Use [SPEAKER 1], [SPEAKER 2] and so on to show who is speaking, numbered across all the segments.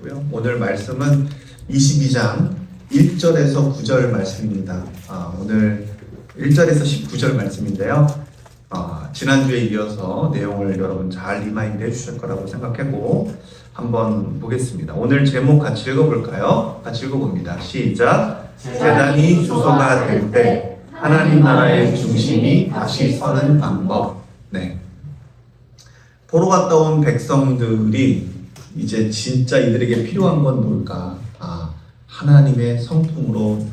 [SPEAKER 1] 되겠고요. 오늘 말씀은 22장 1절에서 9절 말씀입니다. 오늘 1절에서 19절 말씀인데요. 지난주에 이어서 내용을 여러분 잘 리마인드 해주실 거라고 생각하고 한번 보겠습니다. 오늘 제목 같이 읽어볼까요? 같이 읽어봅니다. 시작! 제단이 주소가 될 때 하나님 나라의 중심이 다시 서는 방법. 네. 보러 갔다 온 백성들이 이제 진짜 이들에게 필요한 건 뭘까? 하나님의 성품으로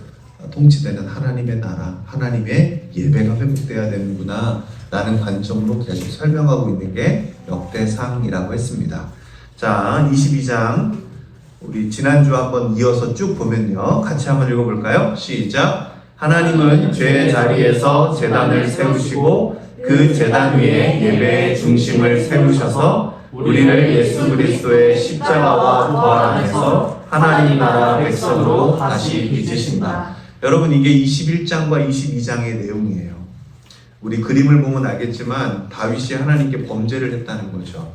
[SPEAKER 1] 통치되는 하나님의 나라, 하나님의 예배가 회복돼야 되는구나 라는 관점으로 계속 설명하고 있는 게 역대상이라고 했습니다. 자, 22장 우리 지난주 한번 이어서 쭉 보면요. 같이 한번 읽어볼까요? 시작! 하나님은 죄의 자리에서 제단을 세우시고 그 제단 위에 예배의 중심을 세우셔서 우리를 예수 그리스도의 십자가와 부활 안에서 하나님 나라 백성으로 다시 빚으신다. 여러분, 이게 21장과 22장의 내용이에요. 우리 그림을 보면 알겠지만 다윗이 하나님께 범죄를 했다는 거죠.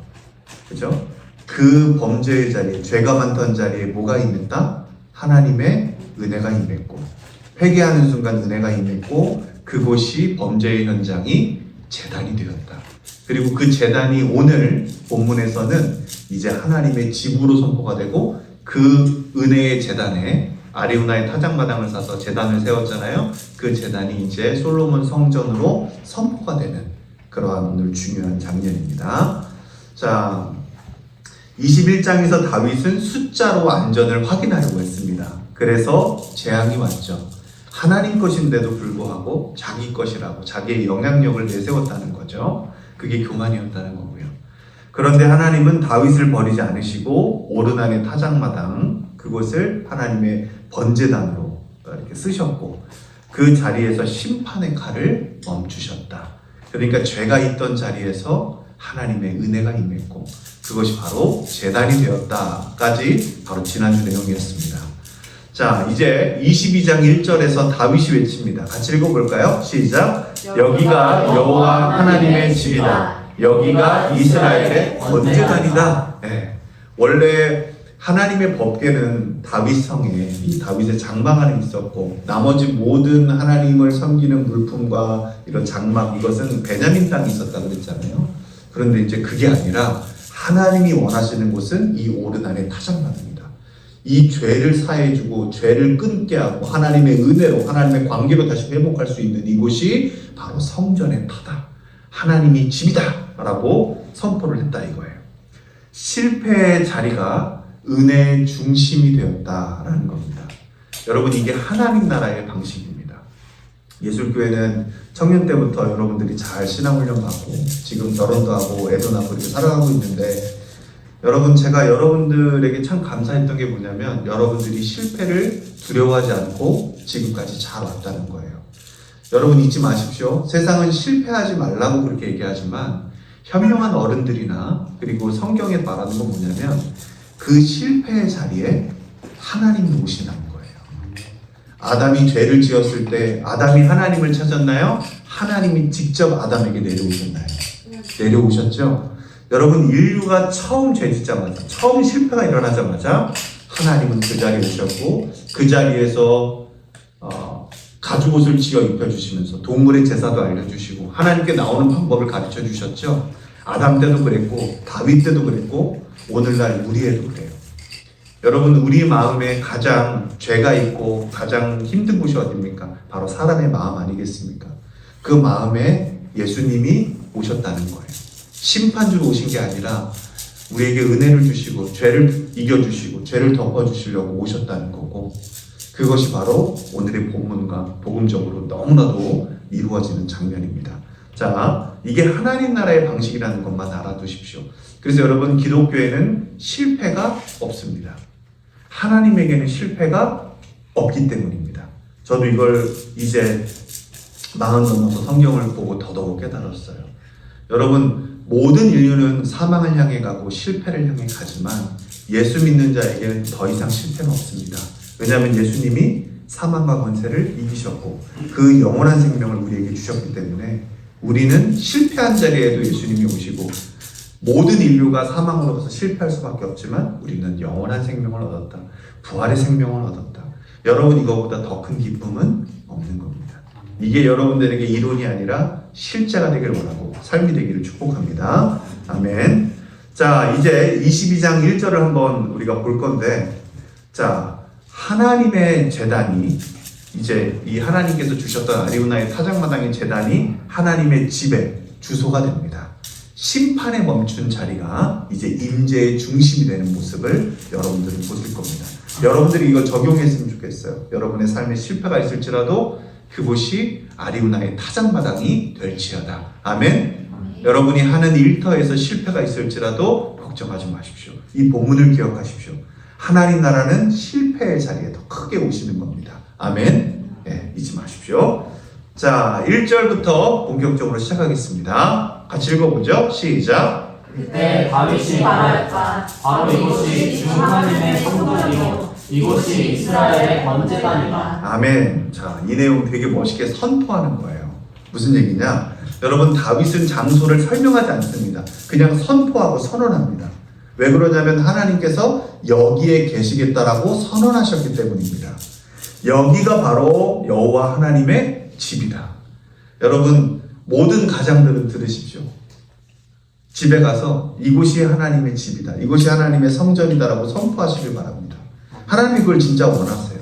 [SPEAKER 1] 그죠? 그 범죄의 자리에, 죄가 많던 자리에 뭐가 임했다? 하나님의 은혜가 임했고, 회개하는 순간 은혜가 임했고, 그곳이 범죄의 현장이 제단이 되었다. 그리고 그 제단이 오늘 본문에서는 이제 하나님의 집으로 선포가 되고, 그 은혜의 제단에 아리우나의 타작마당을 사서 제단을 세웠잖아요. 그 제단이 이제 솔로몬 성전으로 선포가 되는 그러한 오늘 중요한 장면입니다. 자, 21장에서 다윗은 숫자로 안전을 확인하려고 했습니다. 그래서 재앙이 왔죠. 하나님 것인데도 불구하고 자기 것이라고 자기의 영향력을 내세웠다는 거죠. 그게 교만이었다는 거고요. 그런데 하나님은 다윗을 버리지 않으시고 오르난의 타작마당, 그곳을 하나님의 번제단으로 이렇게 쓰셨고, 그 자리에서 심판의 칼을 멈추셨다. 그러니까 죄가 있던 자리에서 하나님의 은혜가 임했고, 그것이 바로 제단이 되었다까지 바로 지난주 내용이었습니다. 자, 이제 22장 1절에서 다윗이 외칩니다. 같이 읽어볼까요? 시작! 여기가 여호와 하나님의 집이다. 여기가 이스라엘의 번제단이다. 네. 원래 하나님의 법궤는 다윗 성에 이 다윗의 장막 안에 있었고, 나머지 모든 하나님을 섬기는 물품과 이런 장막, 이것은 베냐민 땅에 있었다고 그랬잖아요. 그런데 이제 그게 아니라 하나님이 원하시는 곳은 이 오르난의 타작마당입니다. 이 죄를 사해주고 죄를 끊게 하고 하나님의 은혜로, 하나님의 관계로 다시 회복할 수 있는 이곳이 바로 성전의 터다, 하나님이 집이다 라고 선포를 했다 이거예요. 실패의 자리가 은혜의 중심이 되었다라는 겁니다. 여러분, 이게 하나님 나라의 방식입니다. 예술교회는 청년 때부터 여러분들이 잘 신앙훈련 받고 지금 결혼도 하고 애도 낳고 이렇게 살아가고 있는데, 여러분, 제가 여러분들에게 참 감사했던 게 뭐냐면 여러분들이 실패를 두려워하지 않고 지금까지 잘 왔다는 거예요. 여러분, 잊지 마십시오. 세상은 실패하지 말라고 그렇게 얘기하지만 현명한 어른들이나 그리고 성경에 말하는 건 뭐냐면 그 실패의 자리에 하나님이 오시는 거예요. 아담이 죄를 지었을 때 아담이 하나님을 찾았나요? 하나님이 직접 아담에게 내려오셨나요? 내려오셨죠? 여러분, 인류가 처음 죄 짓자마자, 처음 실패가 일어나자마자 하나님은 그 자리에 오셨고, 그 자리에서 가죽옷을 지어 입혀주시면서 동물의 제사도 알려주시고 하나님께 나오는 방법을 가르쳐 주셨죠. 아담 때도 그랬고 다윗 때도 그랬고 오늘날 우리에도 그래요. 여러분, 우리 마음에 가장 죄가 있고 가장 힘든 곳이 어디입니까? 바로 사람의 마음 아니겠습니까? 그 마음에 예수님이 오셨다는 거예요. 심판주로 오신 게 아니라 우리에게 은혜를 주시고 죄를 이겨주시고 죄를 덮어주시려고 오셨다는 거고, 그것이 바로 오늘의 본문과 복음적으로 너무나도 이루어지는 장면입니다. 자, 이게 하나님 나라의 방식이라는 것만 알아두십시오. 그래서 여러분, 기독교에는 실패가 없습니다. 하나님에게는 실패가 없기 때문입니다. 저도 이걸 이제 40 넘어서 성경을 보고 더더욱 깨달았어요. 여러분, 모든 인류는 사망을 향해 가고 실패를 향해 가지만 예수 믿는 자에게는 더 이상 실패는 없습니다. 왜냐하면 예수님이 사망과 권세를 이기셨고 그 영원한 생명을 우리에게 주셨기 때문에 우리는 실패한 자리에도 예수님이 오시고 모든 인류가 사망으로부터 실패할 수밖에 없지만 우리는 영원한 생명을 얻었다. 부활의 생명을 얻었다. 여러분 이거보다 더 큰 기쁨은 없는 겁니다. 이게 여러분들에게 이론이 아니라 실제가 되길 원하고 삶이 되기를 축복합니다. 아멘. 자, 이제 22장 1절을 한번 우리가 볼 건데, 자, 하나님의 제단이 이제 이 하나님께서 주셨던 아리우나의 타작마당의 제단이 하나님의 집의 주소가 됩니다. 심판에 멈춘 자리가 이제 임재의 중심이 되는 모습을 여러분들은 보실 겁니다. 여러분들이 이거 적용했으면 좋겠어요. 여러분의 삶에 실패가 있을지라도 그곳이 아리우나의 타작마당이 될지어다. 아멘. 여러분이 하는 일터에서 실패가 있을지라도 걱정하지 마십시오. 이 본문을 기억하십시오. 하나님 나라는 실패의 자리에 더 크게 오시는 겁니다. 아멘. 네, 잊지 마십시오. 자, 1절부터 본격적으로 시작하겠습니다. 같이 읽어보죠. 시작.
[SPEAKER 2] 그때 다윗이 말하였다. 바로 이곳이 주 하나님의 성전이요 이곳이 이스라엘의 번제단이다.
[SPEAKER 1] 아멘. 자, 이 내용 되게 멋있게 선포하는 거예요. 무슨 얘기냐? 여러분, 다윗은 장소를 설명하지 않습니다. 그냥 선포하고 선언합니다. 왜 그러냐면 하나님께서 여기에 계시겠다라고 선언하셨기 때문입니다. 여기가 바로 여호와 하나님의 집이다. 여러분, 모든 가장들은 들으십시오. 집에 가서 이곳이 하나님의 집이다. 이곳이 하나님의 성전이다라고 선포하시길 바랍니다. 하나님이 그걸 진짜 원하세요.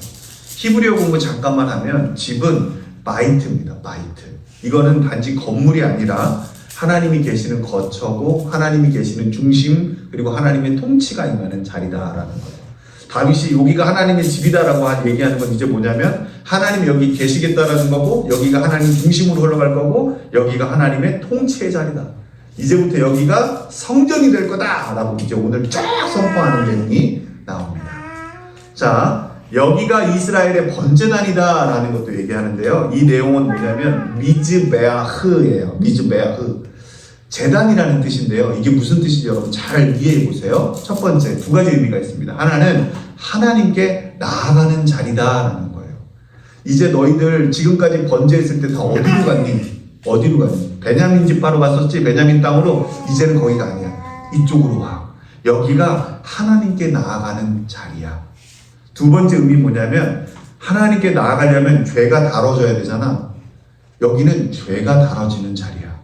[SPEAKER 1] 히브리어 공부 잠깐만 하면 집은 바이트입니다. 바이트. 이거는 단지 건물이 아니라 하나님이 계시는 거처고 하나님이 계시는 중심 그리고 하나님의 통치가 임하는 자리다라는 거예요. 다윗이 여기가 하나님의 집이다라고 얘기하는 건 이제 뭐냐면 하나님이 여기 계시겠다라는 거고 여기가 하나님 중심으로 흘러갈 거고 여기가 하나님의 통치의 자리다. 이제부터 여기가 성전이 될 거다라고 이제 오늘 쫙 선포하는 내용이 나옵니다. 자, 여기가 이스라엘의 번제단이다라는 것도 얘기하는데요. 이 내용은 뭐냐면 미즈베아흐예요. 미즈베아흐. 제단이라는 뜻인데요. 이게 무슨 뜻인지 여러분 잘 이해해 보세요. 첫 번째, 두 가지 의미가 있습니다. 하나는 하나님께 나아가는 자리다라는 거예요. 이제 너희들 지금까지 번제했을 때 다 어디로 갔니? 어디로 갔니? 베냐민 지파로 갔었지. 베냐민 땅으로. 이제는 거기가 아니야. 이쪽으로 와. 여기가 하나님께 나아가는 자리야. 두 번째 의미 뭐냐면 하나님께 나아가려면 죄가 다뤄져야 되잖아. 여기는 죄가 다뤄지는 자리야.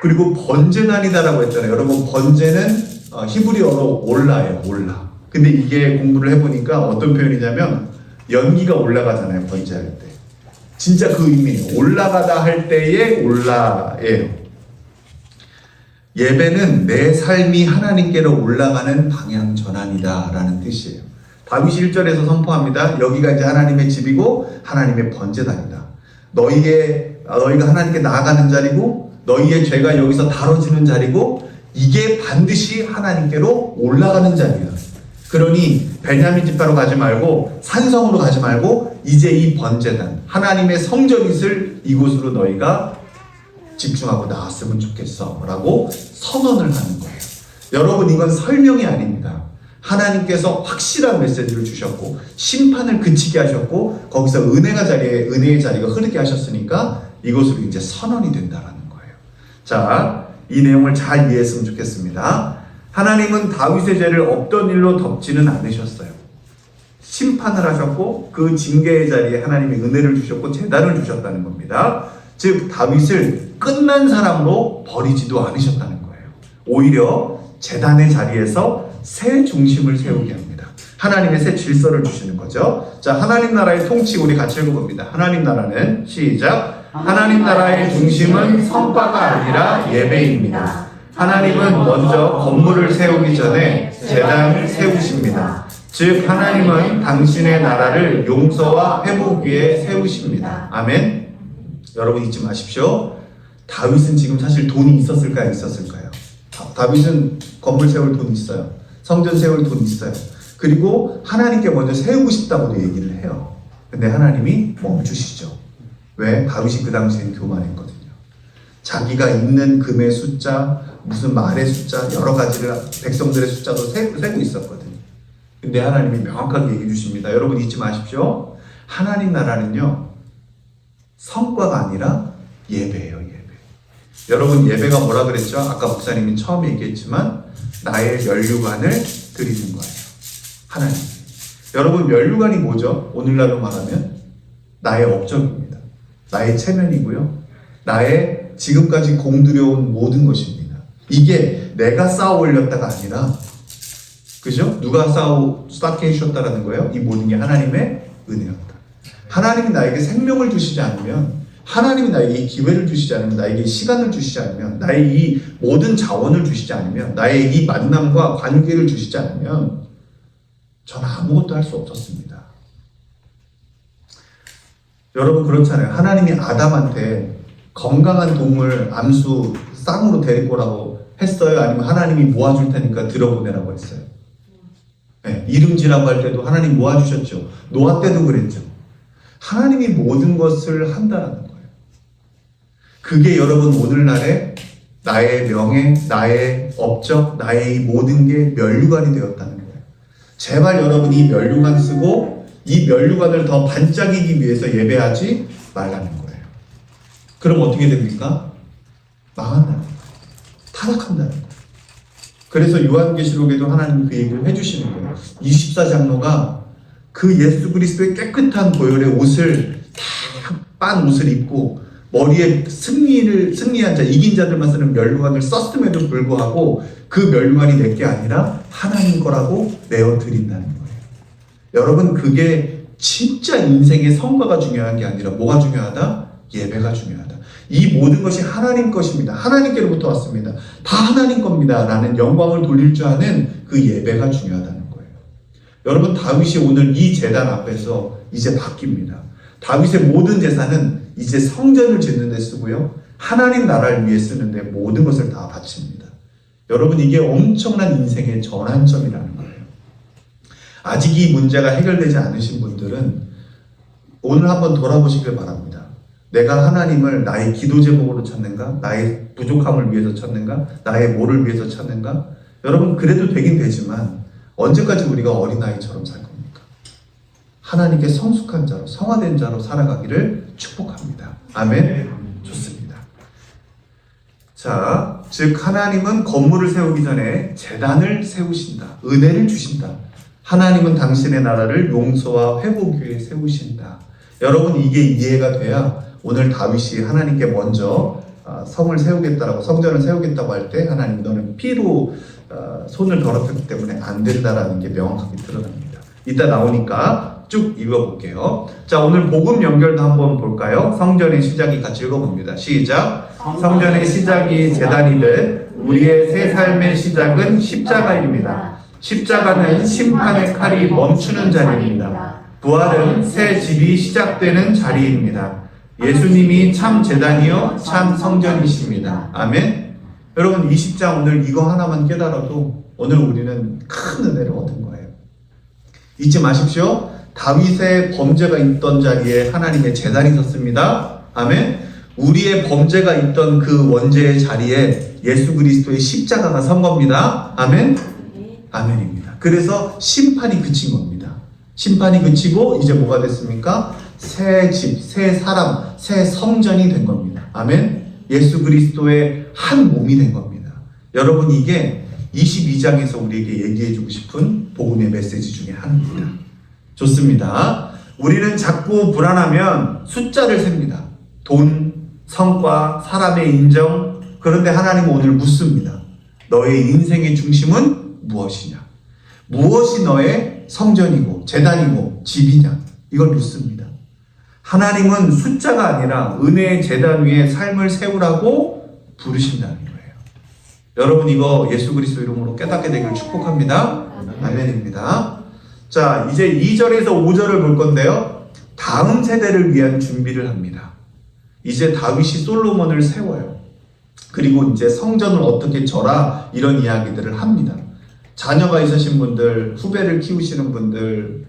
[SPEAKER 1] 그리고 번제단이다라고 했잖아요. 여러분, 번제는 히브리어로 올라예요. 올라. 근데 이게 공부를 해보니까 어떤 표현이냐면 연기가 올라가잖아요. 번제할 때. 진짜 그 의미예요. 올라가다 할 때의 올라예요. 예배는 내 삶이 하나님께로 올라가는 방향 전환이다 라는 뜻이에요. 다윗이 1절에서 선포합니다. 여기가 이제 하나님의 집이고 하나님의 번제단이다. 너희가 하나님께 나아가는 자리고 너희의 죄가 여기서 다뤄지는 자리고 이게 반드시 하나님께로 올라가는 자리야. 그러니 베냐민 지파로 가지 말고 산성으로 가지 말고 이제 이 번제단 하나님의 성전이 있을 이곳으로 너희가 집중하고 나왔으면 좋겠어 라고 선언을 하는 거예요. 여러분, 이건 설명이 아닙니다. 하나님께서 확실한 메시지를 주셨고 심판을 그치게 하셨고 거기서 은혜의 자리가 흐르게 하셨으니까 이것으로 이제 선언이 된다라는 거예요. 자, 이 내용을 잘 이해했으면 좋겠습니다. 하나님은 다윗의 죄를 없던 일로 덮지는 않으셨어요. 심판을 하셨고 그 징계의 자리에 하나님이 은혜를 주셨고 제단을 주셨다는 겁니다. 즉 다윗을 끝난 사람으로 버리지도 않으셨다는 거예요. 오히려 제단의 자리에서 새 중심을 세우게 합니다. 하나님의 새 질서를 주시는 거죠. 자, 하나님 나라의 통치 우리 같이 읽어봅니다. 하나님 나라는 시작. 하나님 나라의 중심은 성과가 아니라 예배입니다. 하나님은 먼저 건물을 세우기 전에 제단을 세우십니다. 즉 하나님은 당신의 나라를 용서와 회복 위에 세우십니다. 아멘. 여러분 잊지 마십시오. 다윗은 지금 사실 돈이 있었을까요? 있었을까요? 다윗은 건물 세울 돈 있어요. 성전 세울 돈 있어요. 그리고 하나님께 먼저 세우고 싶다고도 얘기를 해요. 근데 하나님이 멈추시죠. 왜? 다윗이 그 당시엔 교만했거든요. 자기가 있는 금의 숫자, 무슨 말의 숫자, 여러 가지를 백성들의 숫자도 세고 있었거든요. 근데 하나님이 명확하게 얘기해 주십니다. 여러분 잊지 마십시오. 하나님 나라는요, 성과가 아니라 예배예요, 예배. 여러분 예배가 뭐라 그랬죠? 아까 목사님이 처음에 얘기했지만 나의 면류관을 드리는 거예요. 하나님. 여러분 면류관이 뭐죠? 오늘날로 말하면 나의 업적입니다. 나의 체면이고요. 나의 지금까지 공들여온 모든 것입니다. 이게 내가 쌓아 올렸다가 아니라, 그죠? 누가 쌓게 해주셨다라는 거예요? 이 모든 게 하나님의 은혜였다. 하나님이 나에게 생명을 주시지 않으면, 하나님이 나에게 이 기회를 주시지 않으면, 나에게 이 시간을 주시지 않으면, 나의 이 모든 자원을 주시지 않으면, 나의 이 만남과 관계를 주시지 않으면 저는 아무것도 할 수 없었습니다. 여러분 그렇잖아요. 하나님이 아담한테 건강한 동물 암수 쌍으로 데리고 오라고 했어요? 아니면 하나님이 모아줄 테니까 들어보내라고 했어요? 네, 이름지라고 할 때도 하나님 모아주셨죠. 노아 때도 그랬죠. 하나님이 모든 것을 한다는 거예요. 그게 여러분 오늘날에 나의 명예, 나의 업적, 나의 이 모든 게 면류관이 되었다는 거예요. 제발 여러분 이 면류관 쓰고 이 면류관을 더 반짝이기 위해서 예배하지 말라는 거예요. 그럼 어떻게 됩니까? 망한다는 거예요. 타락한다는 거예요. 그래서 요한계시록에도 하나님이 그 얘기를 해주시는 거예요. 24장로가 그 예수 그리스도의 깨끗한 보혈의 옷을 다 빤 옷을 입고 머리에 승리한 자, 이긴 자들만 쓰는 면류관을 썼음에도 불구하고 그 면류관이 내게 아니라 하나님 거라고 내어드린다는 거예요. 여러분 그게 진짜 인생의 성과가 중요한 게 아니라 뭐가 중요하다? 예배가 중요하다. 이 모든 것이 하나님 것입니다. 하나님께로부터 왔습니다. 다 하나님 겁니다. 라는 영광을 돌릴 줄 아는 그 예배가 중요하다는 거예요. 여러분 다윗이 오늘 이 제단 앞에서 이제 바뀝니다. 다윗의 모든 재산은 이제 성전을 짓는 데 쓰고요. 하나님 나라를 위해 쓰는데 모든 것을 다 바칩니다. 여러분 이게 엄청난 인생의 전환점이라는 거예요. 아직 이 문제가 해결되지 않으신 분들은 오늘 한번 돌아보시길 바랍니다. 내가 하나님을 나의 기도 제목으로 찾는가? 나의 부족함을 위해서 찾는가? 나의 뭐를 위해서 찾는가? 여러분 그래도 되긴 되지만 언제까지 우리가 어린아이처럼 살 겁니까? 하나님께 성숙한 자로 성화된 자로 살아가기를 축복합니다. 아멘. 좋습니다. 자, 즉 하나님은 건물을 세우기 전에 제단을 세우신다. 은혜를 주신다. 하나님은 당신의 나라를 용서와 회복 위에 세우신다. 여러분 이게 이해가 돼야 오늘 다윗이 하나님께 먼저 성을 세우겠다라고 성전을 세우겠다고 할 때 하나님 너는 피로 손을 더럽혔기 때문에 안 된다라는 게 명확하게 드러납니다. 이따 나오니까 쭉 읽어볼게요. 자, 오늘 복음 연결도 한번 볼까요? 성전의 시작이 같이 읽어봅니다. 시작. 성전의 시작이 제단이듯 우리의 새 삶의 시작은 십자가입니다. 십자가는 심판의 칼이 멈추는 자리입니다. 부활은 새 집이 시작되는 자리입니다. 예수님이 참 제단이요 참 성전이십니다. 아멘. 여러분 20장 오늘 이거 하나만 깨달아도 오늘 우리는 큰 은혜를 얻은 거예요. 잊지 마십시오. 다윗의 범죄가 있던 자리에 하나님의 제단이 섰습니다. 아멘. 우리의 범죄가 있던 그 원죄의 자리에 예수 그리스도의 십자가가 선 겁니다. 아멘. 아멘입니다. 그래서 심판이 그친 겁니다. 심판이 그치고 이제 뭐가 됐습니까? 새 집, 새 사람, 새 성전이 된 겁니다. 아멘. 예수 그리스도의 한 몸이 된 겁니다. 여러분 이게 22장에서 우리에게 얘기해주고 싶은 복음의 메시지 중에 하나입니다. 좋습니다. 우리는 자꾸 불안하면 숫자를 셉니다. 돈, 성과, 사람의 인정. 그런데 하나님은 오늘 묻습니다. 너의 인생의 중심은 무엇이냐? 무엇이 너의 성전이고 제단이고 집이냐? 이걸 묻습니다. 하나님은 숫자가 아니라 은혜의 제단 위에 삶을 세우라고 부르신다는 거예요. 여러분 이거 예수 그리스도 이름으로 깨닫게 되기를 축복합니다. 아멘입니다. 자, 이제 2절에서 5절을 볼 건데요. 다음 세대를 위한 준비를 합니다. 이제 다윗이 솔로몬을 세워요. 그리고 이제 성전을 어떻게 져라 이런 이야기들을 합니다. 자녀가 있으신 분들, 후배를 키우시는 분들,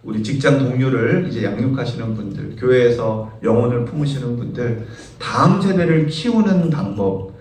[SPEAKER 1] 우리 직장 동료를 이제 양육하시는 분들, 교회에서 영혼을 품으시는 분들, 다음 세대를 키우는 방법,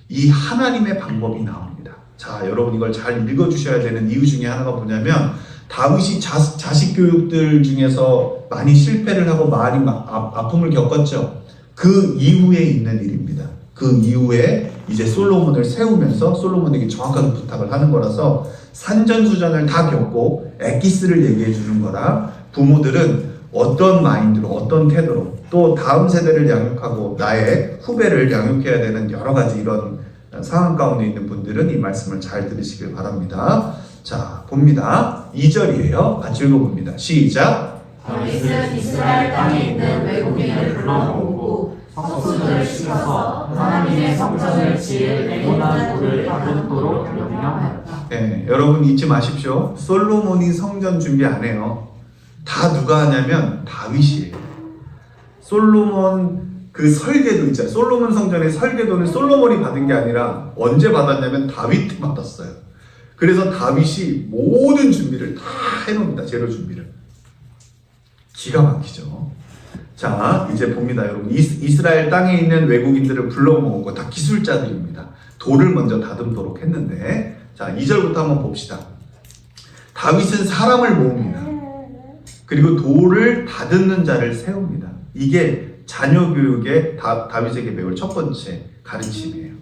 [SPEAKER 1] 이 하나님의 방법이 나옵니다. 자, 여러분 이걸 잘 읽어주셔야 되는 이유 중에 하나가 뭐냐면 다윗이 자식 교육들 중에서 많이 실패를 하고 많이 아픔을 겪었죠. 그 이후에 있는 일입니다. 그 이후에 이제 솔로몬을 세우면서 솔로몬에게 정확하게 부탁을 하는 거라서 산전수전을 다 겪고 엑기스를 얘기해 주는 거라 부모들은 어떤 마인드로 어떤 태도로 또 다음 세대를 양육하고 나의 후배를 양육해야 되는 여러 가지 이런 상황 가운데 있는 분들은 이 말씀을 잘 들으시길 바랍니다. 자, 봅니다. 2절이에요. 같이 읽어봅니다. 시작.
[SPEAKER 2] 다윗은 이스라엘 땅에 있는 외국인을 불러모으고 석수들을 시켜서 하나님의 성전을 지을 애고난 돌을 가볍도록 명령하였다.
[SPEAKER 1] 네, 여러분 잊지 마십시오. 솔로몬이 성전 준비 안 해요. 다 누가 하냐면 다윗이에요. 솔로몬 그 설계도 있잖아요. 솔로몬 성전의 설계도는 솔로몬이 받은 게 아니라 언제 받았냐면 다윗이 받았어요. 그래서 다윗이 모든 준비를 다 해놓습니다. 재료 준비를. 기가 막히죠. 자, 이제 봅니다, 여러분. 이스라엘 땅에 있는 외국인들을 불러 모으고 다 기술자들입니다. 돌을 먼저 다듬도록 했는데, 자, 2절부터 한번 봅시다. 다윗은 사람을 모읍니다. 그리고 돌을 다듬는 자를 세웁니다. 이게 자녀 교육의 다윗에게 배울 첫 번째 가르침이에요.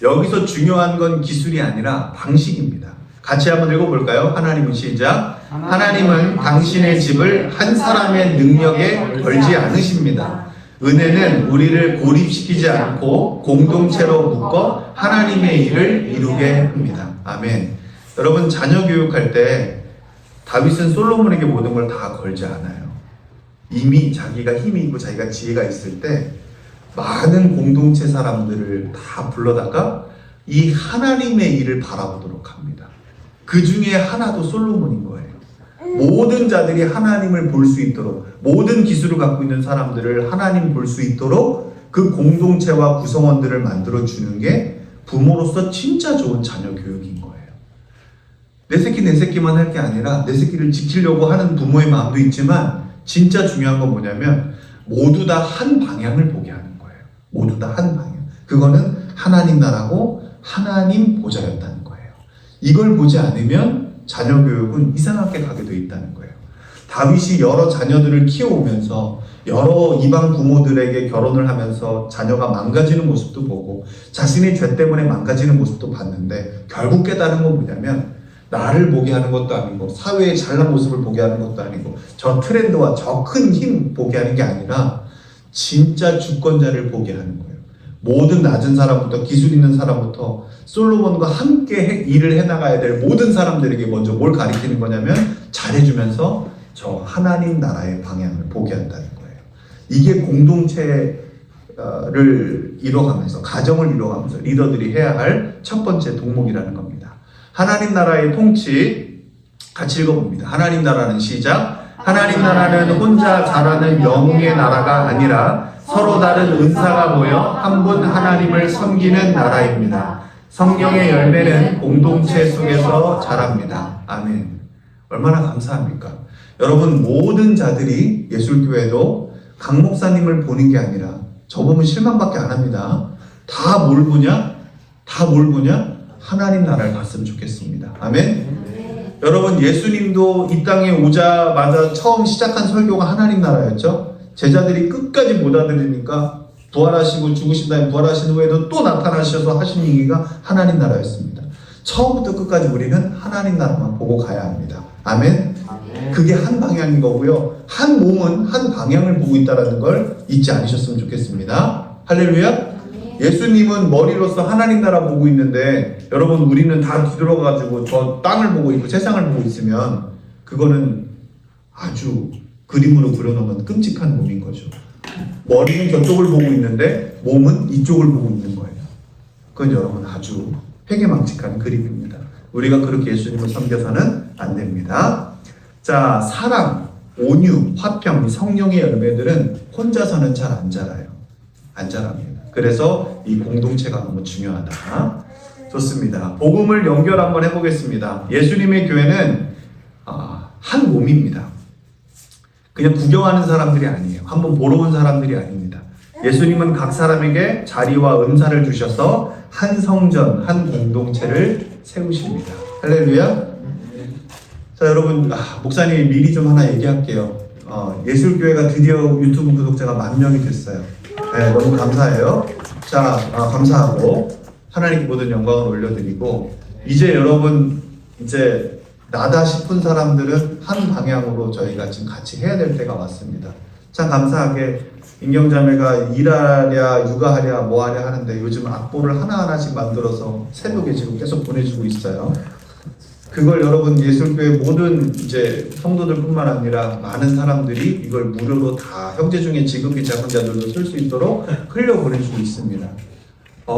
[SPEAKER 1] 여기서 중요한 건 기술이 아니라 방식입니다. 같이 한번 읽어볼까요? 하나님은 시작. 하나님은 당신의 집을 한 사람의 능력에 걸지 않으십니다. 은혜는 우리를 고립시키지 않고 공동체로 묶어 하나님의 일을 이루게 합니다. 아멘. 여러분, 자녀 교육할 때 다윗은 솔로몬에게 모든 걸 다 걸지 않아요. 이미 자기가 힘이 있고 자기가 지혜가 있을 때 많은 공동체 사람들을 다 불러다가 이 하나님의 일을 바라보도록 합니다. 그 중에 하나도 솔로몬인 거예요. 모든 자들이 하나님을 볼 수 있도록, 모든 기술을 갖고 있는 사람들을 하나님 볼 수 있도록 그 공동체와 구성원들을 만들어주는 게 부모로서 진짜 좋은 자녀 교육인 거예요. 내 새끼만 할 게 아니라 내 새끼를 지키려고 하는 부모의 마음도 있지만 진짜 중요한 건 뭐냐면 모두 다 한 방향을 보게 하는 거예요. 모두 다 한 방향. 그거는 하나님 나라고 하나님 보좌였다는 거예요. 이걸 보지 않으면 자녀 교육은 이상하게 가게 돼 있다는 거예요. 다윗이 여러 자녀들을 키워오면서 여러 이방 부모들에게 결혼을 하면서 자녀가 망가지는 모습도 보고 자신의 죄 때문에 망가지는 모습도 봤는데 결국 깨달은 건 뭐냐면 나를 보게 하는 것도 아니고 사회의 잘난 모습을 보게 하는 것도 아니고 저 트렌드와 저 큰 힘 보게 하는 게 아니라 진짜 주권자를 보게 하는 거예요. 모든 낮은 사람부터 기술 있는 사람부터 솔로몬과 함께 일을 해나가야 될 모든 사람들에게 먼저 뭘 가리키는 거냐면 잘해주면서 저 하나님 나라의 방향을 보게 한다는 거예요. 이게 공동체를 이뤄가면서 가정을 이뤄가면서 리더들이 해야 할 첫 번째 동목이라는 겁니다. 하나님 나라의 통치 같이 읽어봅니다. 하나님 나라는 시작. 하나님 나라는 혼자 자라는 영웅의 나라가 아니라 서로 다른 은사가 모여 한 분 하나님을 섬기는 나라입니다. 성령의 열매는 공동체 속에서 자랍니다. 아멘. 얼마나 감사합니까? 여러분, 모든 자들이 예술교회도 강 목사님을 보는 게 아니라 저 보면 실망밖에 안 합니다. 다 뭘 보냐? 하나님 나라를 봤으면 좋겠습니다. 아멘. 여러분, 예수님도 이 땅에 오자마자 처음 시작한 설교가 하나님 나라였죠. 제자들이 끝까지 못 알아들으니까 부활하시고 죽으신 다음에 부활하신 후에도 또 나타나셔서 하신 얘기가 하나님 나라였습니다. 처음부터 끝까지 우리는 하나님 나라만 보고 가야 합니다. 아멘. 그게 한 방향인 거고요. 한 몸은 한 방향을 보고 있다는 걸 잊지 않으셨으면 좋겠습니다. 할렐루야. 예수님은 머리로서 하나님 나라 보고 있는데 여러분, 우리는 다 뒤돌아가지고 저 땅을 보고 있고 세상을 보고 있으면 그거는 아주 그림으로 그려놓으면 끔찍한 몸인 거죠. 머리는 저쪽을 보고 있는데 몸은 이쪽을 보고 있는 거예요. 그건 여러분 아주 회개망측한 그림입니다. 우리가 그렇게 예수님을 섬겨서는 안 됩니다. 자, 사랑, 온유, 화평, 성령의 열매들은 혼자서는 잘 안 자라요. 안 자랍니다. 그래서 이 공동체가 너무 중요하다. 좋습니다. 복음을 연결 한번 해보겠습니다. 예수님의 교회는 한 몸입니다. 그냥 구경하는 사람들이 아니에요. 한번 보러 온 사람들이 아닙니다. 예수님은 각 사람에게 자리와 은사를 주셔서 한 성전, 한 공동체를 세우십니다. 할렐루야. 자, 여러분, 목사님이 미리 좀 하나 얘기할게요. 예술교회가 드디어 유튜브 구독자가 10,000명이 됐어요. 네, 너무 감사해요. 자, 감사하고 하나님께 모든 영광을 올려드리고 이제 여러분 이제 나다 싶은 사람들은 한 방향으로 저희가 지금 같이 해야 될 때가 왔습니다. 참 감사하게 인경자매가 일하랴 육아하랴 뭐하랴 하는데 요즘 악보를 하나하나씩 만들어서 새벽에 지금 계속 보내주고 있어요. 그걸 여러분 예술교회 모든 이제 성도들뿐만 아니라 많은 사람들이 이걸 무료로 다 형제 중에 지극히 작은 자들도 쓸 수 있도록 흘려보내주고 있습니다.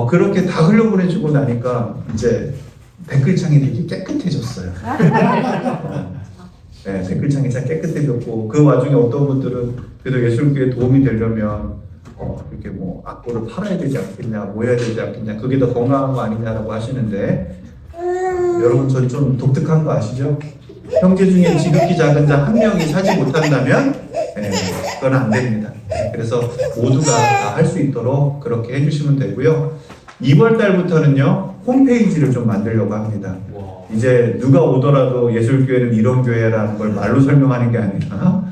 [SPEAKER 1] 그렇게 다 흘려보내주고 나니까 이제 댓글창이 되게 깨끗해졌어요. 네, 댓글창이 참 깨끗해졌고 그 와중에 어떤 분들은 그래도 예술교회에 도움이 되려면 이렇게 뭐 악보를 팔아야 되지 않겠냐, 뭐 해야 되지 않겠냐, 그게 더 건강한 거 아니냐라고 하시는데 여러분 전 좀 독특한 거 아시죠? 형제 중에 지극히 작은 자 한 명이 사지 못한다면 그건 안 됩니다. 그래서 모두가 다 할 수 있도록 그렇게 해주시면 되고요. 2월 달부터는요 홈페이지를 좀 만들려고 합니다. 이제 누가 오더라도 예술교회는 이런 교회라는 걸 말로 설명하는 게 아니라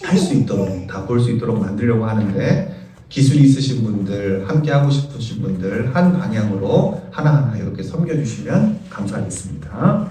[SPEAKER 1] 할 수 있도록 다 볼 수 있도록 만들려고 하는데 기술이 있으신 분들, 함께 하고 싶으신 분들 한 방향으로 하나하나 이렇게 섬겨주시면 감사하겠습니다.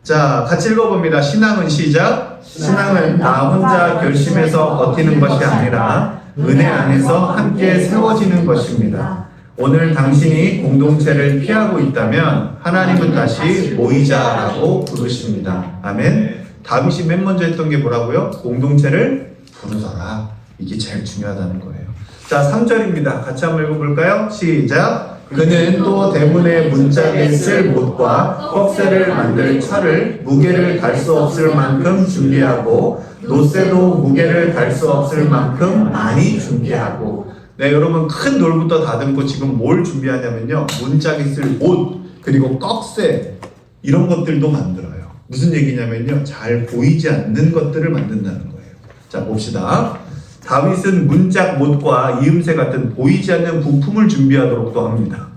[SPEAKER 1] 자, 같이 읽어봅니다. 신앙은 시작. 신앙은 나 혼자 결심해서 버티는 것이 아니라 은혜 안에서 함께 세워지는 것입니다. 오늘 당신이 공동체를 피하고 있다면 하나님은 다시 모이자라고 부르십니다. 아멘. 다윗이 맨 먼저 했던 게 뭐라고요? 공동체를 부르더라. 이게 제일 중요하다는 거예요. 자, 3절입니다. 같이 한번 읽어볼까요? 시작. 그는 또 대문에 문짝에 쓸 못과 꺽쇠를 만들 철을 무게를 달 수 없을 만큼 준비하고 노쇠도 무게를 달 수 없을 만큼 많이 준비하고. 네, 여러분 큰 돌부터 다듬고 지금 뭘 준비하냐면요 문짝에 쓸 못 그리고 꺽쇠 이런 것들도 만들어요. 무슨 얘기냐면요 잘 보이지 않는 것들을 만든다는 거예요. 자, 봅시다. 다윗은 문짝 못과 이음새 같은 보이지 않는 부품을 준비하도록도 합니다.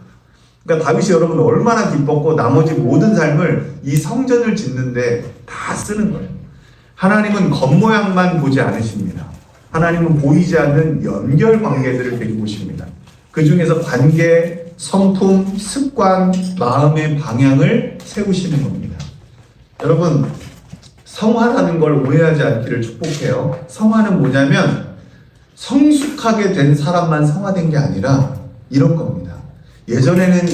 [SPEAKER 1] 그러니까 다윗이 여러분 얼마나 기뻤고 나머지 모든 삶을 이 성전을 짓는데 다 쓰는 거예요. 하나님은 겉모양만 보지 않으십니다. 하나님은 보이지 않는 연결 관계들을 데리고 오십니다. 그 중에서 관계, 성품, 습관, 마음의 방향을 세우시는 겁니다. 여러분 성화라는 걸 오해하지 않기를 축복해요. 성화는 뭐냐면 성숙하게 된 사람만 성화된 게 아니라 이런 겁니다. 예전에는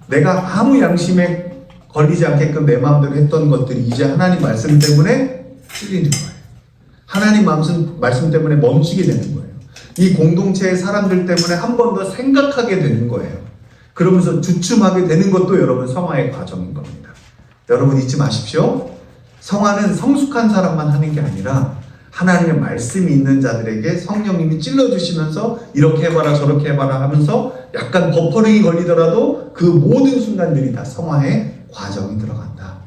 [SPEAKER 1] 내가 아무 양심에 걸리지 않게끔 내 마음대로 했던 것들이 이제 하나님 말씀 때문에 틀리는 거예요. 하나님 말씀 때문에 멈추게 되는 거예요. 이 공동체의 사람들 때문에 한 번 더 생각하게 되는 거예요. 그러면서 주춤하게 되는 것도 여러분 성화의 과정인 겁니다. 여러분 잊지 마십시오. 성화는 성숙한 사람만 하는 게 아니라 하나님의 말씀이 있는 자들에게 성령님이 찔러주시면서 이렇게 해봐라 저렇게 해봐라 하면서 약간 버퍼링이 걸리더라도 그 모든 순간들이 다 성화의 과정이 들어간다.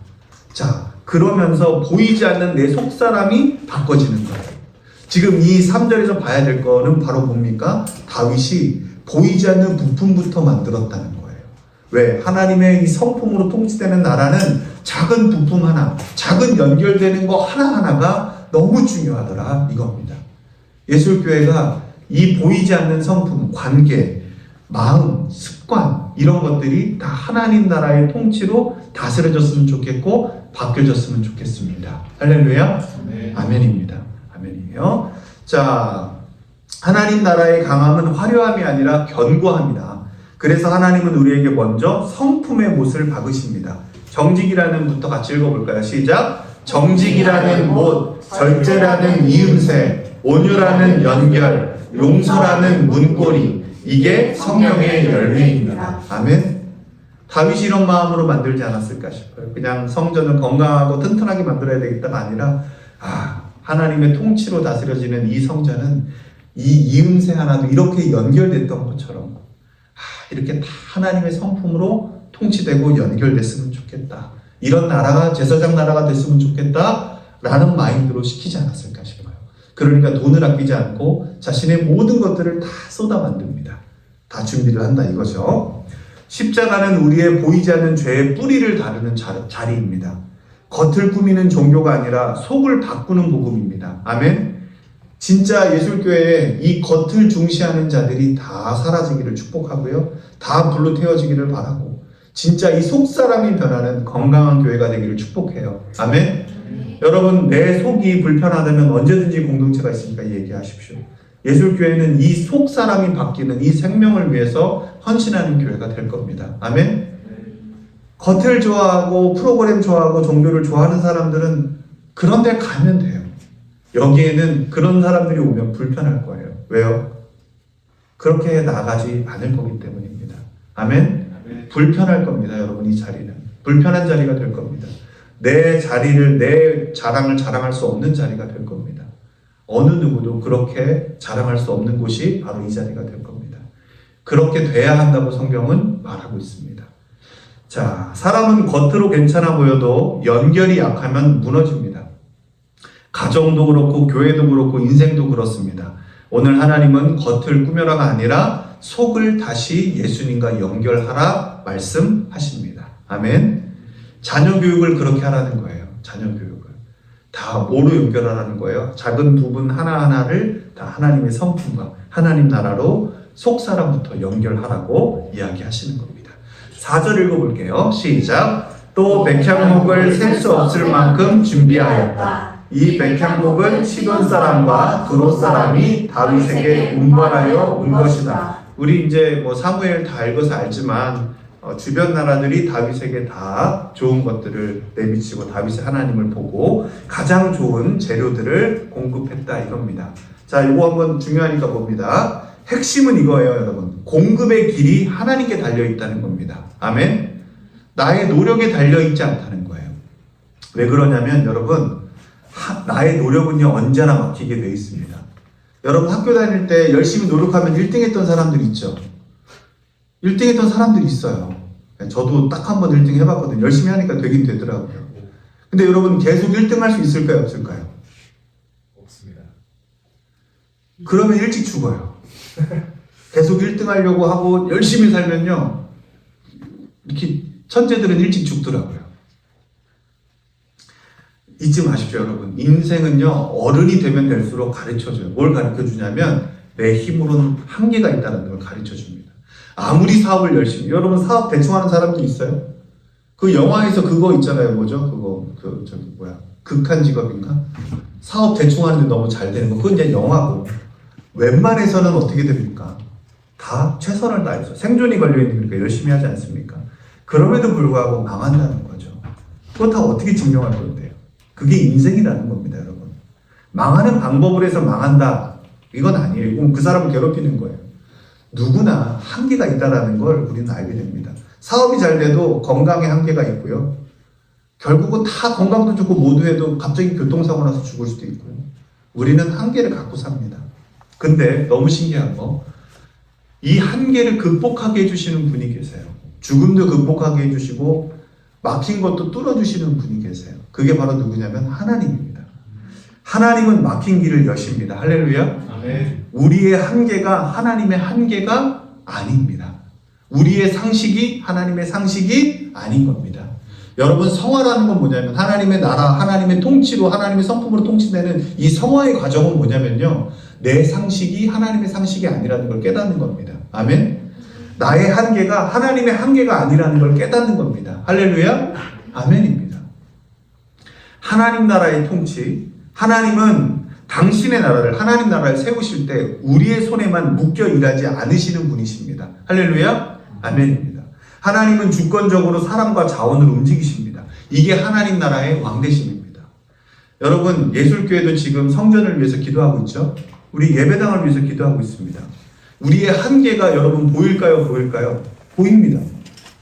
[SPEAKER 1] 자, 그러면서 보이지 않는 내 속사람이 바꿔지는 거예요. 지금 이 3절에서 봐야 될 거는 바로 뭡니까? 다윗이 보이지 않는 부품부터 만들었다는 거예요. 왜? 하나님의 이 성품으로 통치되는 나라는 작은 부품 하나, 작은 연결되는 거 하나하나가 너무 중요하더라 이겁니다. 예술교회가 이 보이지 않는 성품, 관계, 마음, 습관 이런 것들이 다 하나님 나라의 통치로 다스려졌으면 좋겠고 바뀌어졌으면 좋겠습니다. 할렐루야. 네. 아멘입니다. 아멘이에요. 자, 하나님 나라의 강함은 화려함이 아니라 견고함이다. 그래서 하나님은 우리에게 먼저 성품의 못을 박으십니다. 정직이라는 부터 같이 읽어볼까요? 시작. 정직이라는 못, 절제라는 이음새, 온유라는 연결, 용서라는 문고리, 이게 성령의 열매입니다. 아멘. 다윗이 이런 마음으로 만들지 않았을까 싶어요. 그냥 성전을 건강하고 튼튼하게 만들어야 되겠다가 아니라 하나님의 통치로 다스려지는 이 성전은 이 이음새 하나도 이렇게 연결됐던 것처럼 이렇게 다 하나님의 성품으로 통치되고 연결됐으면 좋겠다. 이런 나라가 제사장 나라가 됐으면 좋겠다 라는 마인드로 시키지 않았을까 싶어요. 그러니까 돈을 아끼지 않고 자신의 모든 것들을 다 쏟아 만듭니다. 다 준비를 한다 이거죠. 십자가는 우리의 보이지 않는 죄의 뿌리를 다루는 자리입니다. 겉을 꾸미는 종교가 아니라 속을 바꾸는 복음입니다. 아멘. 진짜 예술교회에 이 겉을 중시하는 자들이 다 사라지기를 축복하고요. 다 불로 태워지기를 바라고 진짜 이 속사람이 변하는 건강한 교회가 되기를 축복해요. 아멘. 여러분 내 속이 불편하다면 언제든지 공동체가 있으니까 얘기하십시오. 예술교회는 이 속사람이 바뀌는 이 생명을 위해서 헌신하는 교회가 될 겁니다. 아멘. 겉을 좋아하고 프로그램 좋아하고 종교를 좋아하는 사람들은 그런 데 가면 돼요. 여기에는 그런 사람들이 오면 불편할 거예요. 왜요? 그렇게 나가지 않을 거기 때문입니다. 아멘? 불편할 겁니다. 여러분 이 자리는. 불편한 자리가 될 겁니다. 내 자리를, 내 자랑을 자랑할 수 없는 자리가 될 겁니다. 어느 누구도 그렇게 자랑할 수 없는 곳이 바로 이 자리가 될 겁니다. 그렇게 돼야 한다고 성경은 말하고 있습니다. 자, 사람은 겉으로 괜찮아 보여도 연결이 약하면 무너집니다. 가정도 그렇고 교회도 그렇고 인생도 그렇습니다. 오늘 하나님은 겉을 꾸며라가 아니라 속을 다시 예수님과 연결하라 말씀하십니다. 아멘. 자녀 교육을 그렇게 하라는 거예요. 자녀 교육을. 다 뭐로 연결하라는 거예요? 작은 부분 하나하나를 다 하나님의 성품과 하나님 나라로 속사람부터 연결하라고 이야기하시는 겁니다. 4절 읽어볼게요. 시작. 또 백향목을 셀 수 없을 만큼 준비하였다. 이 백향목은 시돈 사람과 두로 사람이 다윗에게 운반하여 온 것이다. 우리 이제 뭐 사무엘 다 읽어서 알지만 주변 나라들이 다윗에게 다 좋은 것들을 내비치고 다윗의 하나님을 보고 가장 좋은 재료들을 공급했다 이겁니다. 자, 이거 한번 중요하니까 봅니다. 핵심은 이거예요, 여러분. 공급의 길이 하나님께 달려 있다는 겁니다. 아멘. 나의 노력에 달려 있지 않다는 거예요. 왜 그러냐면 여러분, 나의 노력은요 언제나 막히게 돼 있습니다. 여러분 학교 다닐 때 열심히 노력하면 1등 했던 사람들이 있죠. 1등 했던 사람들이 있어요. 저도 딱 한 번 1등 해봤거든요. 열심히 하니까 되긴 되더라고요. 근데 여러분 계속 1등 할 수 있을까요? 없을까요?
[SPEAKER 3] 없습니다.
[SPEAKER 1] 그러면 일찍 죽어요. 계속 1등 하려고 하고 열심히 살면요 이렇게 천재들은 일찍 죽더라고요. 잊지 마십시오, 여러분. 인생은요, 어른이 되면 될수록 가르쳐줘요. 뭘 가르쳐주냐면, 내 힘으로는 한계가 있다는 걸 가르쳐줍니다. 아무리 사업을 열심히, 여러분 사업 대충 하는 사람들 있어요? 그 영화에서 그거 있잖아요, 뭐죠? 극한 직업인가? 사업 대충 하는데 너무 잘 되는 거. 그건 그냥 영화고. 웬만해서는 어떻게 됩니까? 다 최선을 다해서. 생존이 걸려있으니까 열심히 하지 않습니까? 그럼에도 불구하고 망한다는 거죠. 그거 다 어떻게 증명할 건데요? 그게 인생이라는 겁니다, 여러분. 망하는 방법을 해서 망한다. 이건 아니에요. 이건 그 사람을 괴롭히는 거예요. 누구나 한계가 있다는 걸 우리는 알게 됩니다. 사업이 잘 돼도 건강에 한계가 있고요. 결국은 다 건강도 좋고 모두 해도 갑자기 교통사고 나서 죽을 수도 있고요. 우리는 한계를 갖고 삽니다. 근데 너무 신기한 거, 이 한계를 극복하게 해주시는 분이 계세요. 죽음도 극복하게 해주시고 막힌 것도 뚫어주시는 분이 계세요. 그게 바로 누구냐면 하나님입니다. 하나님은 막힌 길을 여십니다. 할렐루야.
[SPEAKER 3] 아멘.
[SPEAKER 1] 우리의 한계가 하나님의 한계가 아닙니다. 우리의 상식이 하나님의 상식이 아닌 겁니다. 여러분 성화라는 건 뭐냐면 하나님의 나라, 하나님의 통치로 하나님의 성품으로 통치되는 이 성화의 과정은 뭐냐면요, 내 상식이 하나님의 상식이 아니라는 걸 깨닫는 겁니다. 아멘. 나의 한계가 하나님의 한계가 아니라는 걸 깨닫는 겁니다. 할렐루야. 아멘입니다. 하나님 나라의 통치, 하나님은 당신의 나라를, 하나님 나라를 세우실 때 우리의 손에만 묶여 일하지 않으시는 분이십니다. 할렐루야. 아멘입니다. 하나님은 주권적으로 사람과 자원을 움직이십니다. 이게 하나님 나라의 왕되심입니다. 여러분 예술교회도 지금 성전을 위해서 기도하고 있죠. 우리 예배당을 위해서 기도하고 있습니다. 우리의 한계가 여러분 보일까요? 보일까요? 보입니다.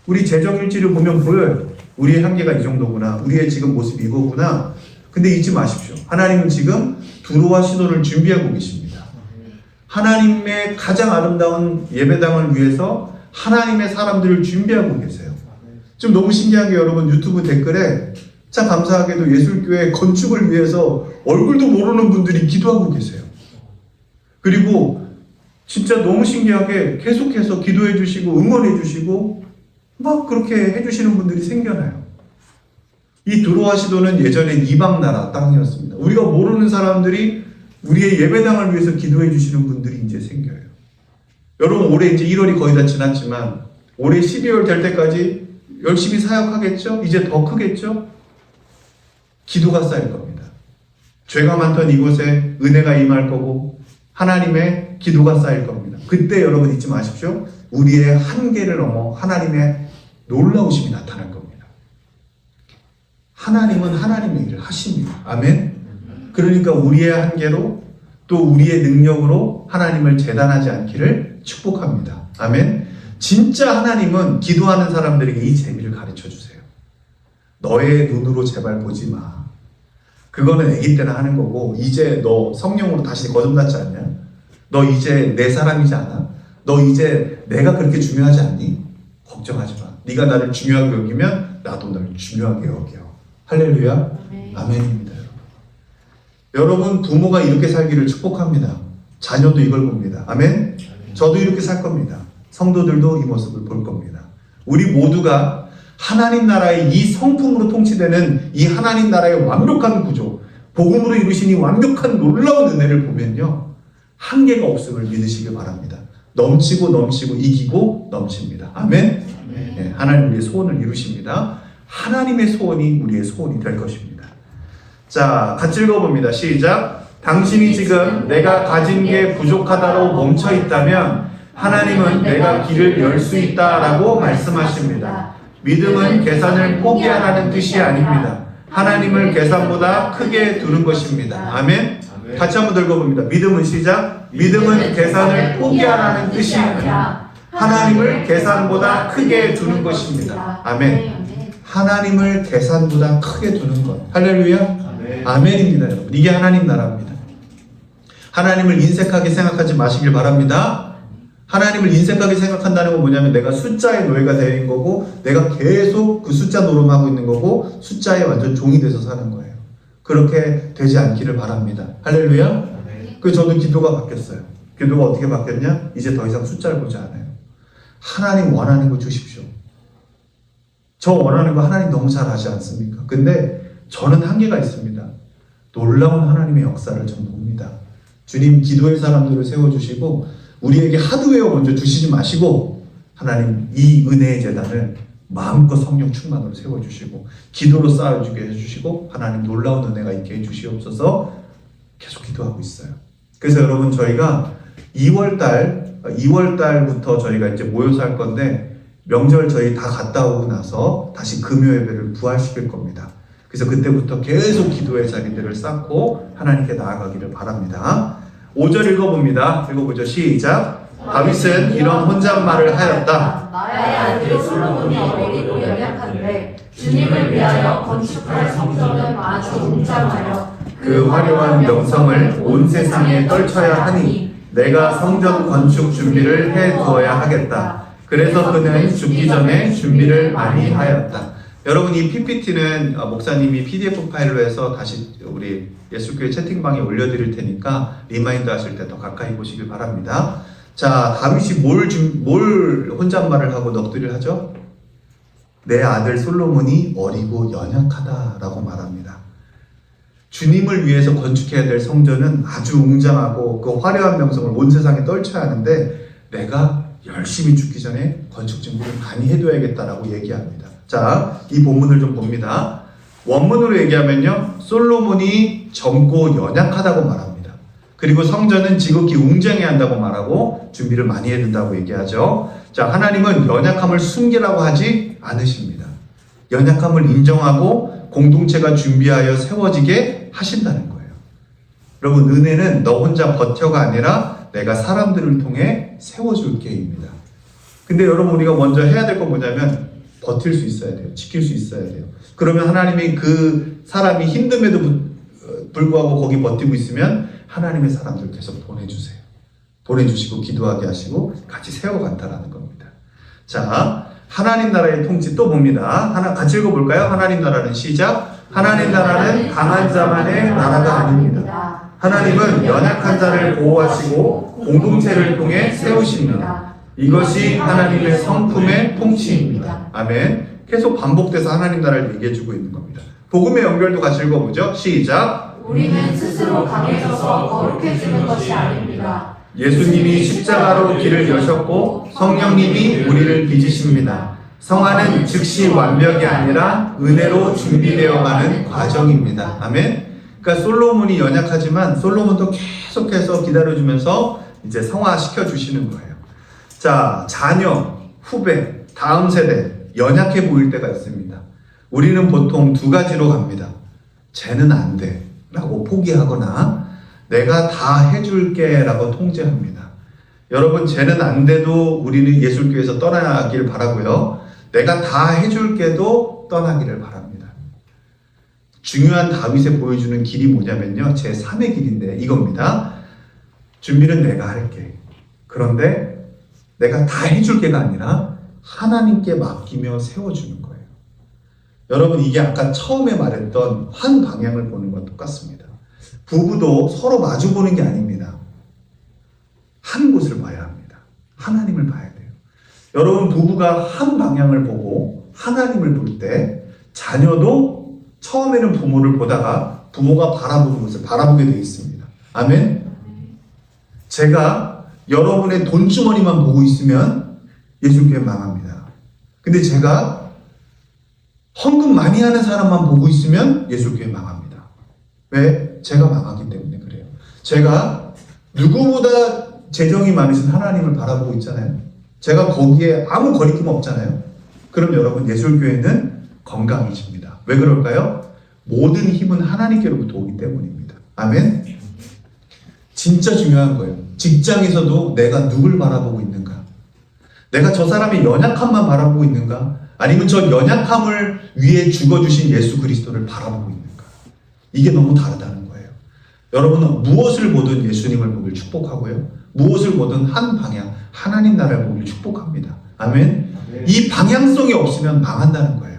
[SPEAKER 1] 우리 재정일지를 보면 보여요. 우리의 한계가 이 정도구나. 우리의 지금 모습이 이거구나. 근데 잊지 마십시오. 하나님은 지금 두로와 시돈을 준비하고 계십니다. 하나님의 가장 아름다운 예배당을 위해서 하나님의 사람들을 준비하고 계세요. 지금 너무 신기한 게 여러분 유튜브 댓글에 참 감사하게도 예술교회 건축을 위해서 얼굴도 모르는 분들이 기도하고 계세요. 그리고 진짜 너무 신기하게 계속해서 기도해 주시고 응원해 주시고 막 그렇게 해주시는 분들이 생겨나요. 이 두로와 시돈은 예전에 이방 나라 땅이었습니다. 우리가 모르는 사람들이 우리의 예배당을 위해서 기도해 주시는 분들이 이제 생겨요. 여러분 올해 이제 1월이 거의 다 지났지만 올해 12월 될 때까지 열심히 사역하겠죠? 이제 더 크겠죠? 기도가 쌓일 겁니다. 죄가 많던 이곳에 은혜가 임할 거고 하나님의 기도가 쌓일 겁니다. 그때 여러분 잊지 마십시오. 우리의 한계를 넘어 하나님의 놀라우심이 나타날 겁니다. 하나님은 하나님의 일을 하십니다. 아멘. 그러니까 우리의 한계로 또 우리의 능력으로 하나님을 재단하지 않기를 축복합니다. 아멘. 진짜 하나님은 기도하는 사람들에게 이 재미를 가르쳐 주세요. 너의 눈으로 제발 보지 마. 그거는 아기 때나 하는 거고 이제 너 성령으로 다시 거듭났지 않냐? 너 이제 내 사람이지 않아? 너 이제 내가 그렇게 중요하지 않니? 걱정하지 마. 네가 나를 중요하게 여기면 나도 너를 중요하게 여겨. 할렐루야. 아멘입니다. 여러분 부모가 이렇게 살기를 축복합니다. 자녀도 이걸 봅니다. 아멘. 저도 이렇게 살 겁니다. 성도들도 이 모습을 볼 겁니다. 우리 모두가 하나님 나라의 이 성품으로 통치되는 이 하나님 나라의 완벽한 구조, 복음으로 이루신 이 완벽한 놀라운 은혜를 보면요, 한계가 없음을 믿으시길 바랍니다. 넘치고 넘치고 이기고 넘칩니다. 아멘. 네, 하나님 우리의 소원을 이루십니다. 하나님의 소원이 우리의 소원이 될 것입니다. 자, 같이 읽어봅니다. 시작. 당신이 지금 내가 가진 게 부족하다로 멈춰 있다면 하나님은 내가 길을 열 수 있다라고 말씀하십니다. 믿음은 계산을 포기하라는 뜻이 아닙니다. 하나님을 계산보다 크게 두는 것입니다. 아멘. 같이 한번 읽어봅니다. 믿음은 시작. 믿음은 계산을 포기하라는 뜻이 아닙니다. 하나님을 계산보다 크게 두는 것입니다. 아멘. 하나님을 계산보다 크게 두는 것. 할렐루야. 아멘입니다, 여러분. 이게 하나님 나라입니다. 하나님을 인색하게 생각하지 마시길 바랍니다. 하나님을 인색하게 생각한다는 건 뭐냐면 내가 숫자의 노예가 되는 거고 내가 계속 그 숫자 노름하고 있는 거고 숫자에 완전 종이 돼서 사는 거예요. 그렇게 되지 않기를 바랍니다. 할렐루야. 그 저도 기도가 바뀌었어요. 기도가 어떻게 바뀌었냐? 이제 더 이상 숫자를 보지 않아요. 하나님 원하는 거 주십시오. 저 원하는 거 하나님 너무 잘 아지 않습니까? 근데 저는 한계가 있습니다. 놀라운 하나님의 역사를 저는 봅니다. 주님 기도의 사람들을 세워주시고 우리에게 하드웨어 먼저 주시지 마시고 하나님 이 은혜의 재단을 마음껏 성령 충만으로 세워주시고 기도로 쌓아주게 해주시고 하나님 놀라운 은혜가 있게 해주시옵소서. 계속 기도하고 있어요. 그래서 여러분 저희가 2월달부터 저희가 이제 모여서 할 건데 명절 저희 다 갔다 오고 나서 다시 금요 예배를 부활시킬 겁니다. 그래서 그때부터 계속 기도의 자리들을 쌓고 하나님께 나아가기를 바랍니다. 5절 읽어봅니다. 읽어보죠. 시작. 다윗은 이런 혼잣말을 하였다.
[SPEAKER 2] 나의 아들 솔로몬이 어리고 연약한데 주님을 위하여 건축할 성전은 아주 웅장하여
[SPEAKER 1] 그 화려한 명성을 온 세상에 떨쳐야 하니 내가 성전 건축 준비를 해두어야 하겠다. 그래서 그는 죽기 전에 준비를 많이 하였다. 여러분 이 PPT는 목사님이 PDF 파일로 해서 다시 우리 예수교회 채팅방에 올려드릴 테니까 리마인드 하실 때 더 가까이 보시길 바랍니다. 자, 다윗이 뭘 혼잣말을 하고 넋두리를 하죠? 내 아들 솔로몬이 어리고 연약하다라고 말합니다. 주님을 위해서 건축해야 될 성전은 아주 웅장하고 그 화려한 명성을 온 세상에 떨쳐야 하는데 내가 열심히 죽기 전에 건축 준비를 많이 해둬야겠다라고 얘기합니다. 자, 이 본문을 좀 봅니다. 원문으로 얘기하면요, 솔로몬이 젊고 연약하다고 말합니다. 그리고 성전은 지극히 웅장해야 한다고 말하고 준비를 많이 해야 된다고 얘기하죠. 자, 하나님은 연약함을 숨기라고 하지 않으십니다. 연약함을 인정하고 공동체가 준비하여 세워지게 하신다는 거예요. 여러분, 은혜는 너 혼자 버텨가 아니라 내가 사람들을 통해 세워줄 게임입니다. 근데 여러분, 우리가 먼저 해야 될 건 뭐냐면 버틸 수 있어야 돼요. 지킬 수 있어야 돼요. 그러면 하나님이 그 사람이 힘듦에도 불구하고 거기 버티고 있으면 하나님의 사람들 계속 보내주세요. 보내주시고 기도하게 하시고 같이 세워간다라는 겁니다. 자, 하나님 나라의 통치 또 봅니다. 같이 읽어볼까요? 하나님 나라는 시작. 하나님 나라는 강한 자만의 나라가 아닙니다. 하나님은 연약한 자를 보호하시고 공동체를 통해 세우십니다. 이것이 하나님의 성품의 통치입니다. 아멘. 계속 반복돼서 하나님 나라를 얘기해주고 있는 겁니다. 복음의 연결도 같이 읽어보죠. 시작.
[SPEAKER 2] 우리는 스스로 강해져서 거룩해지는 것이 아닙니다.
[SPEAKER 1] 예수님이 십자가로 길을 여셨고 성령님이 우리를 빚으십니다. 성화는 즉시 완벽이 아니라 은혜로 준비되어가는 과정입니다. 아멘. 그러니까 솔로몬이 연약하지만 솔로몬도 계속해서 기다려주면서 이제 성화시켜 주시는 거예요. 자, 자녀, 후배, 다음 세대 연약해 보일 때가 있습니다. 우리는 보통 두 가지로 갑니다. 쟤는 안 돼 라고 포기하거나 내가 다 해줄게 라고 통제합니다. 여러분, 쟤는 안 돼도 우리는 예술교회에서 떠나길 바라고요. 내가 다 해줄게도 떠나기를 바랍니다. 중요한 다윗에 보여주는 길이 뭐냐면요, 제 3의 길인데 이겁니다. 준비는 내가 할게. 그런데 내가 다 해줄게가 아니라 하나님께 맡기며 세워주는 거예요. 여러분, 이게 아까 처음에 말했던 한 방향을 보는 것 똑같습니다. 부부도 서로 마주 보는 게 아닙니다. 한 곳을 봐야 합니다. 하나님을 봐야 돼요. 여러분, 부부가 한 방향을 보고 하나님을 볼 때 자녀도 처음에는 부모를 보다가 부모가 바라보는 것을 바라보게 되어 있습니다. 아멘. 제가 여러분의 돈주머니만 보고 있으면 예술교회 망합니다. 근데 제가 헌금 많이 하는 사람만 보고 있으면 예술교회 망합니다. 왜? 제가 망하기 때문에 그래요. 제가 누구보다 재정이 많으신 하나님을 바라보고 있잖아요. 제가 거기에 아무 거리낌 없잖아요. 그럼 여러분, 예술교회는 건강해집니다. 왜 그럴까요? 모든 힘은 하나님께로부터 오기 때문입니다. 아멘. 진짜 중요한 거예요. 직장에서도 내가 누굴 바라보고 있는가? 내가 저 사람의 연약함만 바라보고 있는가? 아니면 저 연약함을 위해 죽어주신 예수 그리스도를 바라보고 있는가? 이게 너무 다르다는 거예요. 여러분은 무엇을 보든 예수님을 보길 축복하고요. 무엇을 보든 한 방향, 하나님 나라를 보길 축복합니다. 아멘. 이 방향성이 없으면 망한다는 거예요.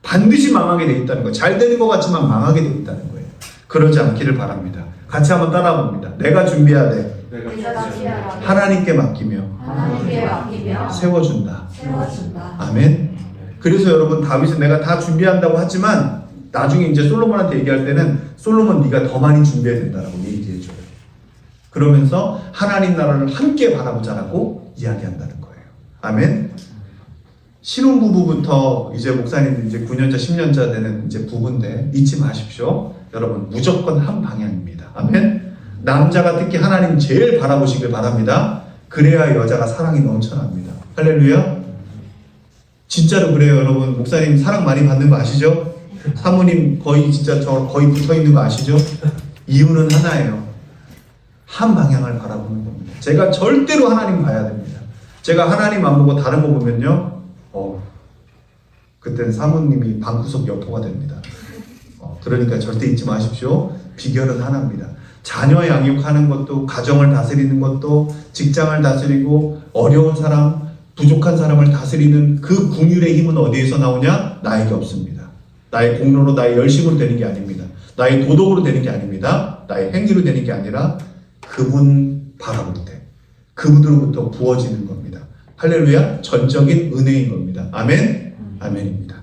[SPEAKER 1] 반드시 망하게 돼 있다는 거예요. 잘 되는 것 같지만 망하게 돼 있다는 거예요. 그러지 않기를 바랍니다. 같이 한번 따라 봅니다. 내가 준비해야 돼.
[SPEAKER 2] 내가 준비하라.
[SPEAKER 1] 하나님께 맡기며
[SPEAKER 2] 하나님께 맡기며
[SPEAKER 1] 세워준다.
[SPEAKER 2] 세워준다.
[SPEAKER 1] 아멘. 그래서 여러분, 다윗은 내가 다 준비한다고 하지만 나중에 이제 솔로몬한테 얘기할 때는 솔로몬 네가 더 많이 준비해야 된다라고 얘기해줘요. 그러면서 하나님 나라를 함께 바라보자라고 이야기한다는 거예요. 아멘. 신혼부부부터 이제 목사님 이제 9년차, 10년차 되는 이제 부부인데 잊지 마십시오. 여러분, 무조건 한 방향입니다. 아멘. 남자가 특히 하나님 제일 바라보시길 바랍니다. 그래야 여자가 사랑이 넘쳐납니다. 할렐루야. 진짜로 그래요, 여러분. 목사님 사랑 많이 받는 거 아시죠? 사모님 거의 진짜 저 거의 붙어 있는 거 아시죠? 이유는 하나예요. 한 방향을 바라보는 겁니다. 제가 절대로 하나님 봐야 됩니다. 제가 하나님 안 보고 다른 거 보면요, 그때는 사모님이 방구석 여포가 됩니다. 그러니까 절대 잊지 마십시오. 비결은 하나입니다. 자녀 양육하는 것도, 가정을 다스리는 것도, 직장을 다스리고 어려운 사람, 부족한 사람을 다스리는 그 긍휼의 힘은 어디에서 나오냐? 나에게 없습니다. 나의 공로로, 나의 열심으로 되는 게 아닙니다. 나의 도덕으로 되는 게 아닙니다. 나의 행위로 되는 게 아니라 그분 바라볼 때 그분으로부터 부어지는 겁니다. 할렐루야. 전적인 은혜인 겁니다. 아멘. 아멘입니다.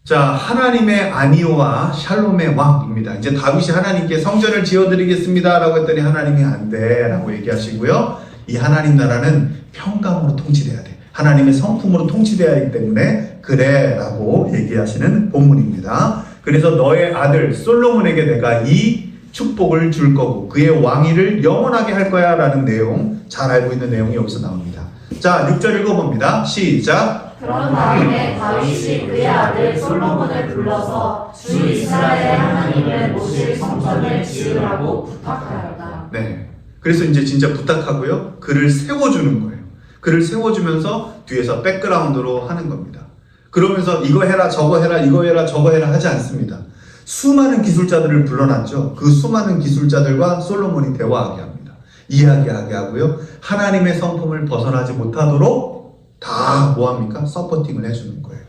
[SPEAKER 1] 자, 하나님의 아니오와 샬롬의 왕입니다. 이제 다윗이 하나님께 성전을 지어드리겠습니다 라고 했더니 하나님이 안 돼 라고 얘기하시고요. 이 하나님 나라는 평강으로 통치돼야 돼. 하나님의 성품으로 통치돼야 하기 때문에 그래 라고 얘기하시는 본문입니다. 그래서 너의 아들 솔로몬에게 내가 이 축복을 줄 거고 그의 왕위를 영원하게 할 거야 라는 내용, 잘 알고 있는 내용이 여기서 나옵니다. 자, 6절 읽어봅니다. 시작.
[SPEAKER 2] 그런 다음에 다윗이 그의 아들 솔로몬을 불러서 주 이스라엘의 하나님을 모실 성전을 지으라고 부탁하였다.
[SPEAKER 1] 네. 그래서 이제 진짜 부탁하고요. 그를 세워주는 거예요. 그를 세워주면서 뒤에서 백그라운드로 하는 겁니다. 그러면서 이거 해라, 저거 해라, 이거 해라, 저거 해라 하지 않습니다. 수많은 기술자들을 불러놨죠. 그 수많은 기술자들과 솔로몬이 대화하게 합니다. 이야기하게 하고요. 하나님의 성품을 벗어나지 못하도록 다 뭐합니까? 서포팅을 해주는 거예요.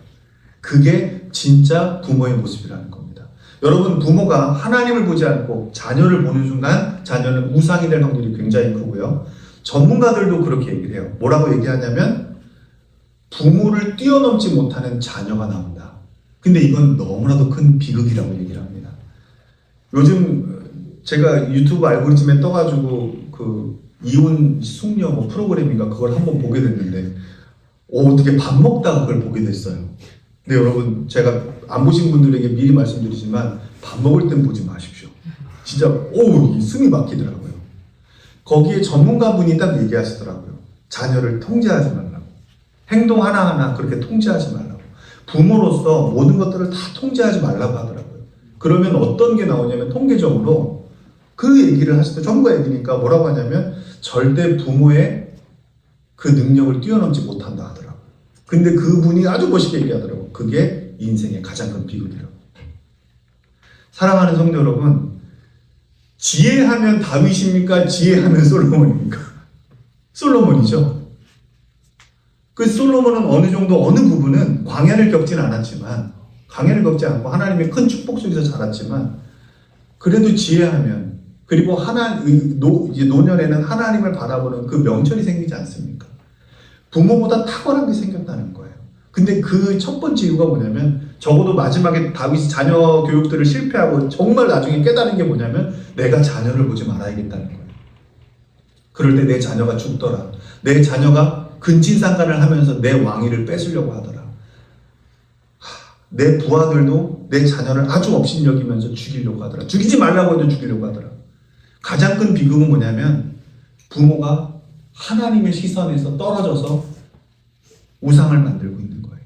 [SPEAKER 1] 그게 진짜 부모의 모습이라는 겁니다. 여러분, 부모가 하나님을 보지 않고 자녀를 보는 순간 자녀는 우상이 될 확률이 굉장히 크고요. 전문가들도 그렇게 얘기를 해요. 뭐라고 얘기하냐면 부모를 뛰어넘지 못하는 자녀가 나온다. 근데 이건 너무나도 큰 비극이라고 얘기를 합니다. 요즘 제가 유튜브 알고리즘에 떠가지고 그 이혼 숙녀 뭐 프로그램인가 그걸 한번 보게 됐는데 어떻게 밥 먹다가 그걸 보게 됐어요. 근데 여러분 제가 안 보신 분들에게 미리 말씀드리지만 밥 먹을 땐 보지 마십시오. 진짜 이 숨이 막히더라고요. 거기에 전문가분이 딱 얘기하시더라고요. 자녀를 통제하지 말라고. 행동 하나하나 그렇게 통제하지 말라고. 부모로서 모든 것들을 다 통제하지 말라고 하더라고요. 그러면 어떤 게 나오냐면 통계적으로 그 얘기를 하실 때 전문가 얘기니까 뭐라고 하냐면 절대 부모의 그 능력을 뛰어넘지 못한다 하더라고요. 근데 그분이 아주 멋있게 얘기하더라고요. 그게 인생의 가장 큰 비극이라고. 사랑하는 성도 여러분, 지혜하면 다윗입니까? 지혜하면 솔로몬입니까? 솔로몬이죠. 그 솔로몬은 어느 정도 어느 부분은 광야를 겪진 않았지만 광야를 겪지 않고 하나님의 큰 축복 속에서 자랐지만 그래도 지혜하면 그리고 이제 노년에는 하나님을 바라보는 그 명철이 생기지 않습니까? 부모보다 탁월한 게 생겼다는 거예요. 근데 그 첫 번째 이유가 뭐냐면 적어도 마지막에 다윗이 자녀 교육들을 실패하고 정말 나중에 깨달은 게 뭐냐면 내가 자녀를 보지 말아야겠다는 거예요. 그럴 때 내 자녀가 죽더라. 내 자녀가 근친상간을 하면서 내 왕위를 뺏으려고 하더라. 내 부하들도 내 자녀를 아주 업신여기면서 죽이려고 하더라. 죽이지 말라고 해도 죽이려고 하더라. 가장 큰 비극은 뭐냐면 부모가 하나님의 시선에서 떨어져서 우상을 만들고 있는 거예요.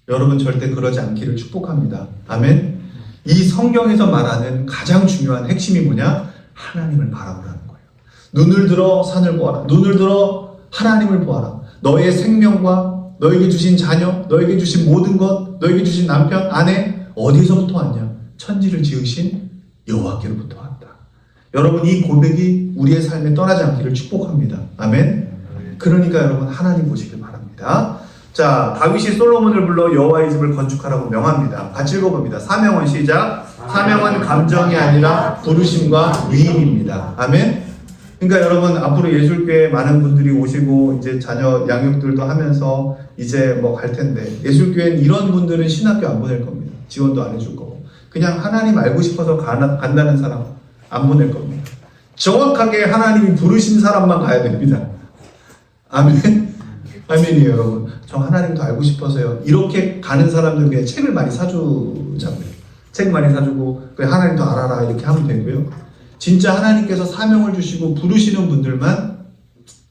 [SPEAKER 1] 여러분 절대 그러지 않기를 축복합니다. 아멘. 이 성경에서 말하는 가장 중요한 핵심이 뭐냐? 하나님을 바라보라는 거예요. 눈을 들어 산을 보아라. 눈을 들어 하나님을 보아라. 너의 생명과 너에게 주신 자녀, 너에게 주신 모든 것, 너에게 주신 남편, 아내 어디서부터 왔냐? 천지를 지으신 여호와께로부터 왔다. 여러분 이 고백이 우리의 삶에 떠나지 않기를 축복합니다. 아멘. 그러니까 여러분 하나님 보시길 바랍니다. 자, 다윗이 솔로몬을 불러 여호와의 집을 건축하라고 명합니다. 같이 읽어봅니다. 사명은 시작. 사명은 감정이 아니라 부르심과 위임입니다. 아멘. 그러니까 여러분 앞으로 예술교회 많은 분들이 오시고 이제 자녀 양육들도 하면서 이제 뭐 갈 텐데 예술교회는 이런 분들은 신학교 안 보낼 겁니다. 지원도 안 해줄 거고 그냥 하나님 알고 싶어서 간다는 사람 안 보낼 겁니다. 정확하게 하나님이 부르신 사람만 가야 됩니다. 아멘. 아멘이에요 여러분. 저 하나님도 알고 싶어서요. 이렇게 가는 사람들 그냥 책을 많이 사주자고요. 책 많이 사주고 그래 하나님도 알아라 이렇게 하면 되고요. 진짜 하나님께서 사명을 주시고 부르시는 분들만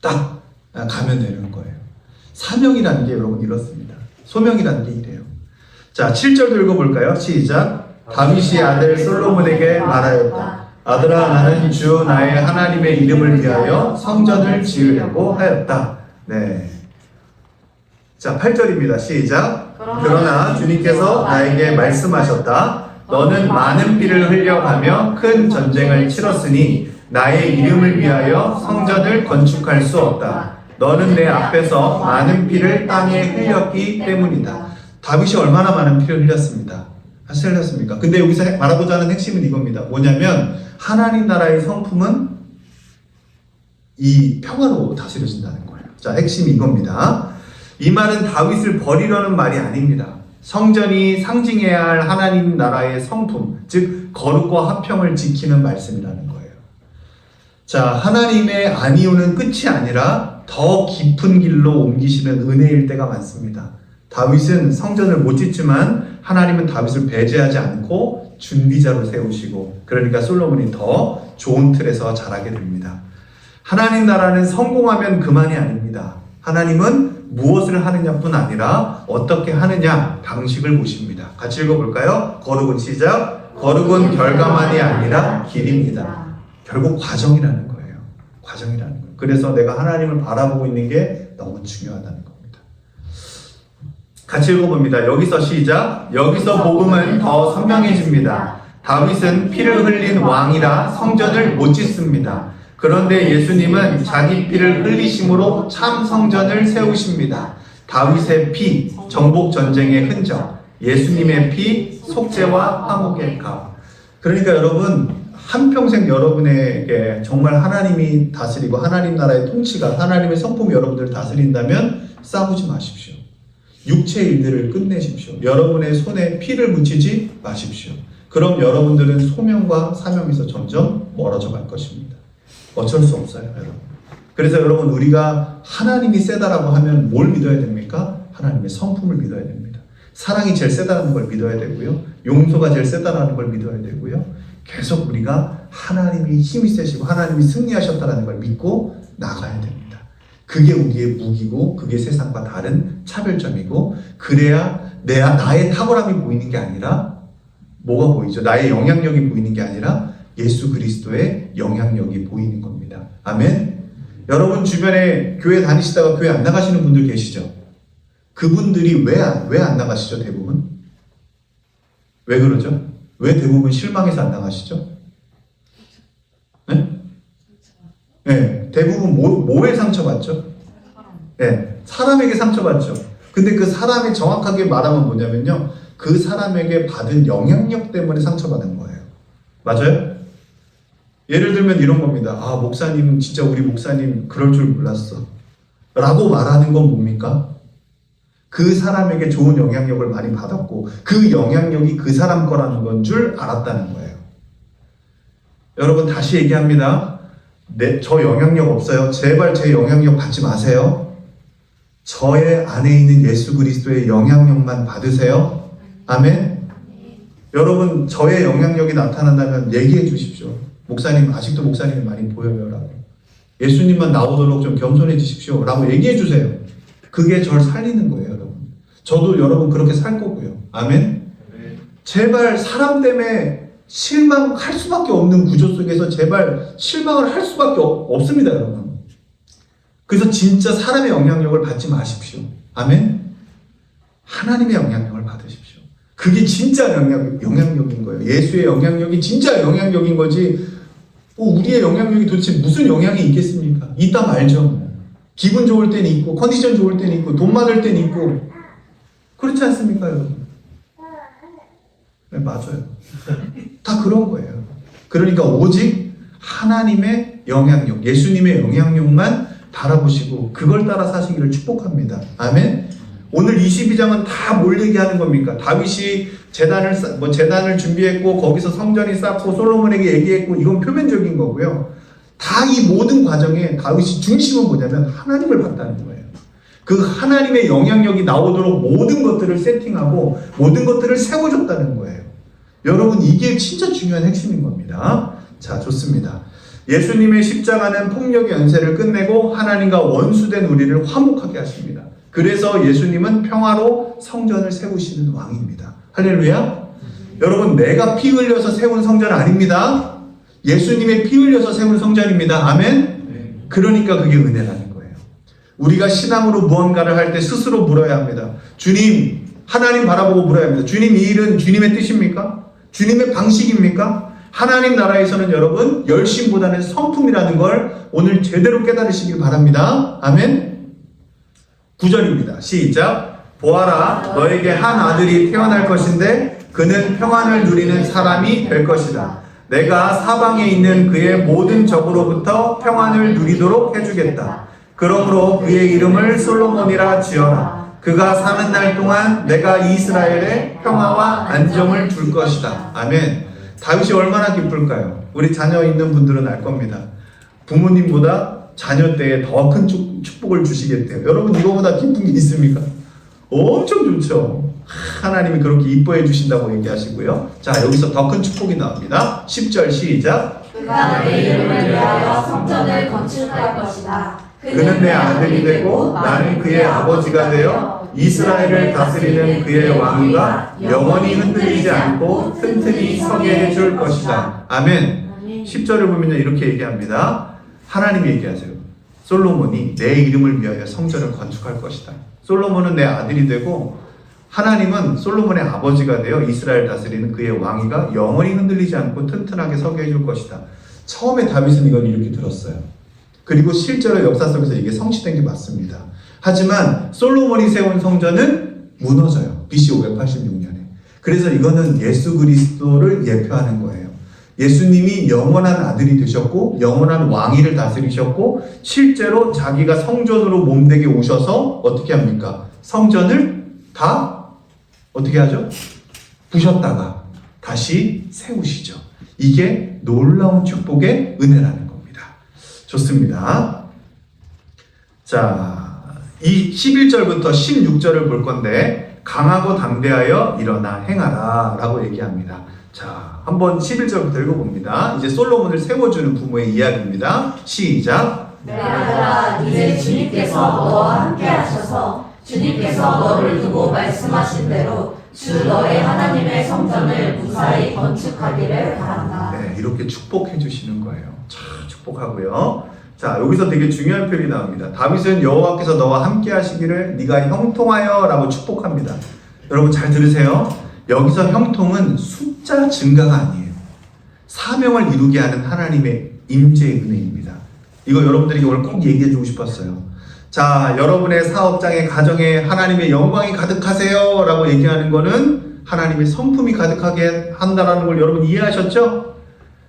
[SPEAKER 1] 딱 가면 되는 거예요. 사명이라는 게 여러분 이렇습니다. 소명이라는 게 이래요. 자, 7절도 읽어볼까요? 시작. 다윗이 아들 솔로몬에게 말하였다. 아들아 나는 주 나의 하나님의 이름을 위하여 성전을 지으려고 하였다. 네. 자, 8절입니다. 시작. 그러나 주님께서 나에게 말씀하셨다. 너는 많은 피를 흘려가며 큰 전쟁을 치렀으니 나의 이름을 위하여 성전을 건축할 수 없다. 너는 내 앞에서 많은 피를 땅에 흘렸기 때문이다. 다윗이 얼마나 많은 피를 흘렸습니다. 흘렸습니까? 근데 여기서 말하고자 하는 핵심은 이겁니다. 뭐냐면 하나님 나라의 성품은 이 평화로 다스려진다는 거예요. 자, 핵심이 이겁니다. 이 말은 다윗을 버리려는 말이 아닙니다. 성전이 상징해야 할 하나님 나라의 성품, 즉 거룩과 화평을 지키는 말씀이라는 거예요. 자, 하나님의 안위오는 끝이 아니라 더 깊은 길로 옮기시는 은혜일 때가 많습니다. 다윗은 성전을 못 짓지만 하나님은 다윗을 배제하지 않고 준비자로 세우시고 그러니까 솔로몬이 더 좋은 틀에서 자라게 됩니다. 하나님 나라는 성공하면 그만이 아닙니다. 하나님은 무엇을 하느냐뿐 아니라 어떻게 하느냐 방식을 보십니다. 같이 읽어볼까요? 거룩은 시작. 거룩은 결과만이 아니라 길입니다. 결국 과정이라는 거예요. 과정이라는 거예요. 그래서 내가 하나님을 바라보고 있는 게 너무 중요하다는 겁니다. 같이 읽어봅니다. 여기서 시작. 여기서 복음은 더 선명해집니다. 다윗은 피를 흘린 왕이라 성전을 못 짓습니다. 그런데 예수님은 자기 피를 흘리심으로 참 성전을 세우십니다. 다윗의 피, 정복 전쟁의 흔적, 예수님의 피, 속죄와 화목의 값. 그러니까 여러분 한평생 여러분에게 정말 하나님이 다스리고 하나님 나라의 통치가 하나님의 성품이 여러분들을 다스린다면 싸우지 마십시오. 육체 일들을 끝내십시오. 여러분의 손에 피를 묻히지 마십시오. 그럼 여러분들은 소명과 사명에서 점점 멀어져 갈 것입니다. 어쩔 수 없어요, 여러분. 그래서 여러분, 우리가 하나님이 세다라고 하면 뭘 믿어야 됩니까? 하나님의 성품을 믿어야 됩니다. 사랑이 제일 세다는 걸 믿어야 되고요. 용서가 제일 세다라는 걸 믿어야 되고요. 계속 우리가 하나님이 힘이 세시고 하나님이 승리하셨다는 걸 믿고 나가야 됩니다. 그게 우리의 무기고, 그게 세상과 다른 차별점이고, 그래야 나의 탁월함이 보이는 게 아니라 뭐가 보이죠? 나의 영향력이 보이는 게 아니라 예수 그리스도의 영향력이 보이는 겁니다. 아멘? 여러분 주변에 교회 다니시다가 교회 안 나가시는 분들 계시죠? 그분들이 왜 안 나가시죠, 대부분? 왜 그러죠? 왜 대부분 실망해서 안 나가시죠? 네? 네, 대부분 뭐에 상처받죠? 네, 사람에게 상처받죠. 근데 그 사람이 정확하게 말하면 뭐냐면요, 그 사람에게 받은 영향력 때문에 상처받은 거예요. 맞아요? 예를 들면 이런 겁니다. 아, 목사님, 진짜 우리 목사님 그럴 줄 몰랐어 라고 말하는 건 뭡니까? 그 사람에게 좋은 영향력을 많이 받았고 그 영향력이 그 사람 거라는 건 줄 알았다는 거예요. 여러분 다시 얘기합니다. 저 영향력 없어요. 제발 제 영향력 받지 마세요. 저의 안에 있는 예수 그리스도의 영향력만 받으세요. 아멘. 여러분 저의 영향력이 나타난다면 얘기해 주십시오. 목사님 아직도 목사님이 많이 보여요 라고. 예수님만 나오도록 좀 겸손해지십시오 라고 얘기해 주세요. 그게 저를 살리는 거예요, 여러분. 저도 여러분 그렇게 살 거고요. 아멘. 제발 사람 때문에 실망할 수밖에 없는 구조 속에서 제발 실망을 할 수밖에 없습니다, 여러분. 그래서 진짜 사람의 영향력을 받지 마십시오. 아멘. 하나님의 영향력을 받으십시오. 그게 진짜 영향력인 거예요. 예수의 영향력이 진짜 영향력인 거지. 우리의 영향력이 도대체 무슨 영향이 있겠습니까? 있다 말죠. 기분 좋을 때는 있고, 컨디션 좋을 때는 있고, 돈 많을 때는 있고, 그렇지 않습니까, 여러분? 네, 맞아요. 다 그런 거예요. 그러니까 오직 하나님의 영향력, 예수님의 영향력만 바라보시고 그걸 따라 사시기를 축복합니다. 아멘. 오늘 22장은 다 뭘 얘기하는 겁니까? 다윗이 재단을 준비했고 거기서 성전이 쌓고 솔로몬에게 얘기했고 이건 표면적인 거고요. 다 이 모든 과정에 다윗이 중심은 뭐냐면 하나님을 봤다는 거예요. 그 하나님의 영향력이 나오도록 모든 것들을 세팅하고 모든 것들을 세워줬다는 거예요. 여러분 이게 진짜 중요한 핵심인 겁니다. 자, 좋습니다. 예수님의 십자가는 폭력의 연세를 끝내고 하나님과 원수된 우리를 화목하게 하십니다. 그래서 예수님은 평화로 성전을 세우시는 왕입니다. 할렐루야. 여러분 내가 피 흘려서 세운 성전 아닙니다. 예수님의 피 흘려서 세운 성전입니다. 아멘. 그러니까 그게 은혜라는 거예요. 우리가 신앙으로 무언가를 할 때 스스로 물어야 합니다. 주님, 하나님 바라보고 물어야 합니다. 주님, 이 일은 주님의 뜻입니까? 주님의 방식입니까? 하나님 나라에서는 여러분 열심보다는 성품이라는 걸 오늘 제대로 깨달으시길 바랍니다. 아멘. 9절입니다. 시작. 보아라, 너에게 한 아들이 태어날 것인데 그는 평안을 누리는 사람이 될 것이다. 내가 사방에 있는 그의 모든 적으로부터 평안을 누리도록 해주겠다. 그러므로 그의 이름을 솔로몬이라 지어라. 그가 사는 날 동안 내가 이스라엘에 평화와 안정을 줄 것이다. 아멘. 다윗이 얼마나 기쁠까요? 우리 자녀 있는 분들은 알 겁니다. 부모님보다 자녀 때에 더 큰 축복을 주시겠대요. 여러분 이거보다 기쁜 게 있습니까? 엄청 좋죠. 하나님이 그렇게 이뻐해 주신다고 얘기하시고요. 자, 여기서 더 큰 축복이 나옵니다. 10절 시작.
[SPEAKER 2] 그가 내 이름을 위하여 성전을 건축할 것이다.
[SPEAKER 1] 그는 내 아들이 되고 나는 그의 아버지가 되어 이스라엘을 다스리는 그의 왕위가 영원히 흔들리지 않고 튼튼히 서게 해줄 것이다. 아멘. 10절을 보면 이렇게 얘기합니다. 하나님이 얘기하세요. 솔로몬이 내 이름을 위하여 성전을 건축할 것이다. 솔로몬은 내 아들이 되고 하나님은 솔로몬의 아버지가 되어 이스라엘 다스리는 그의 왕위가 영원히 흔들리지 않고 튼튼하게 서게 해줄 것이다. 처음에 다윗은 이걸 이렇게 들었어요. 그리고 실제로 역사 속에서 이게 성취된 게 맞습니다. 하지만 솔로몬이 세운 성전은 무너져요. BC 586년에. 그래서 이거는 예수 그리스도를 예표하는 거예요. 예수님이 영원한 아들이 되셨고 영원한 왕위를 다스리셨고 실제로 자기가 성전으로 몸되게 오셔서 어떻게 합니까? 성전을 다 어떻게 하죠? 부셨다가 다시 세우시죠. 이게 놀라운 축복의 은혜라는 겁니다. 좋습니다. 자, 이 11절부터 16절을 볼 건데 강하고 담대하여 일어나 행하라 라고 얘기합니다. 자, 한번 11절부터 읽어봅니다. 이제 솔로몬을 세워주는 부모의 이야기입니다. 시작.
[SPEAKER 2] 내 아들아, 이제 주님께서 너와 함께 하셔서 주님께서 너를 두고 말씀하신 대로 주 너의 하나님의 성전을 무사히 건축하기를 바란다.
[SPEAKER 1] 네, 이렇게 축복해 주시는 거예요. 참 축복하고요. 자, 여기서 되게 중요한 표현이 나옵니다. 다윗은 여호와께서 너와 함께 하시기를 네가 형통하여 라고 축복합니다. 여러분 잘 들으세요. 여기서 형통은 숫자 증가가 아니에요. 사명을 이루게 하는 하나님의 임재의 은혜입니다. 이거 여러분들에게 오늘 꼭 얘기해 주고 싶었어요. 자, 여러분의 사업장에, 가정에 하나님의 영광이 가득하세요 라고 얘기하는 거는 하나님의 성품이 가득하게 한다는 걸 여러분 이해하셨죠?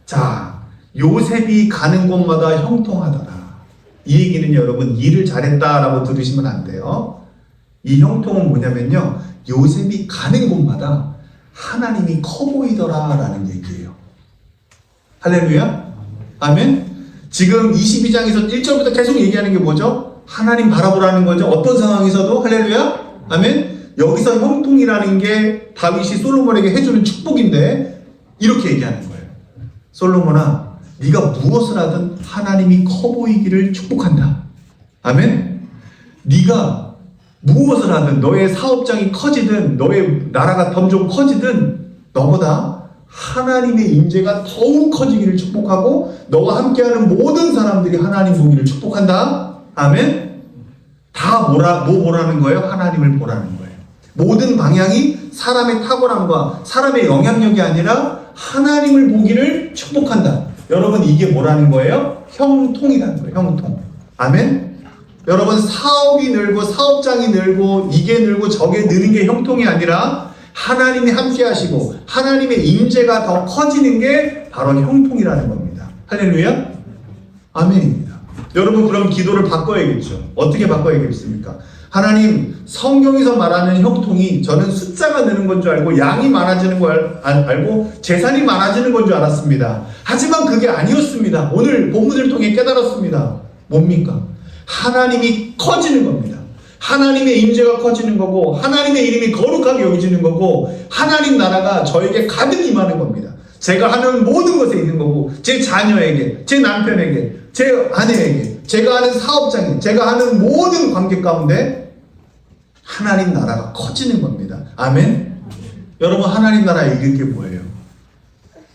[SPEAKER 1] 자, 요셉이 가는 곳마다 형통하더라. 이 얘기는 여러분 일을 잘했다라고 들으시면 안 돼요. 이 형통은 뭐냐면요, 요셉이 가는 곳마다 하나님이 커 보이더라라는 얘기예요. 할렐루야? 아멘? 지금 22장에서 1절부터 계속 얘기하는 게 뭐죠? 하나님 바라보라는 거죠. 어떤 상황에서도. 할렐루야? 아멘? 여기서 형통이라는 게 다윗이 솔로몬에게 해주는 축복인데 이렇게 얘기하는 거예요. 솔로몬아, 네가 무엇을 하든 하나님이 커 보이기를 축복한다. 아멘? 네가 무엇을 하든 너의 사업장이 커지든 너의 나라가 점점 커지든 너보다 하나님의 임재가 더욱 커지기를 축복하고 너와 함께하는 모든 사람들이 하나님 보기를 축복한다. 아멘? 다 뭐라는 거예요? 하나님을 보라는 거예요. 모든 방향이 사람의 탁월함과 사람의 영향력이 아니라 하나님을 보기를 축복한다. 여러분 이게 뭐라는 거예요? 형통이라는 거예요. 형통. 아멘? 여러분 사업이 늘고 사업장이 늘고 이게 늘고 저게 느는 게 형통이 아니라 하나님이 함께 하시고 하나님의 임재가 더 커지는 게 바로 형통이라는 겁니다. 할렐루야? 아멘입니다. 여러분 그럼 기도를 바꿔야겠죠. 어떻게 바꿔야겠습니까? 하나님, 성경에서 말하는 형통이 저는 숫자가 느는 건 줄 알고 양이 많아지는 걸 알고 재산이 많아지는 건 줄 알았습니다. 하지만 그게 아니었습니다. 오늘 본문을 통해 깨달았습니다. 뭡니까? 하나님이 커지는 겁니다. 하나님의 임재가 커지는 거고 하나님의 이름이 거룩하게 여겨지는 거고 하나님 나라가 저에게 가득 임하는 겁니다. 제가 하는 모든 것에 있는 거고 제 자녀에게, 제 남편에게, 제 아내에게, 제가 하는 사업장에, 제가 하는 모든 관계 가운데 하나님 나라가 커지는 겁니다. 아멘? 여러분 하나님 나라 이길 게 뭐예요?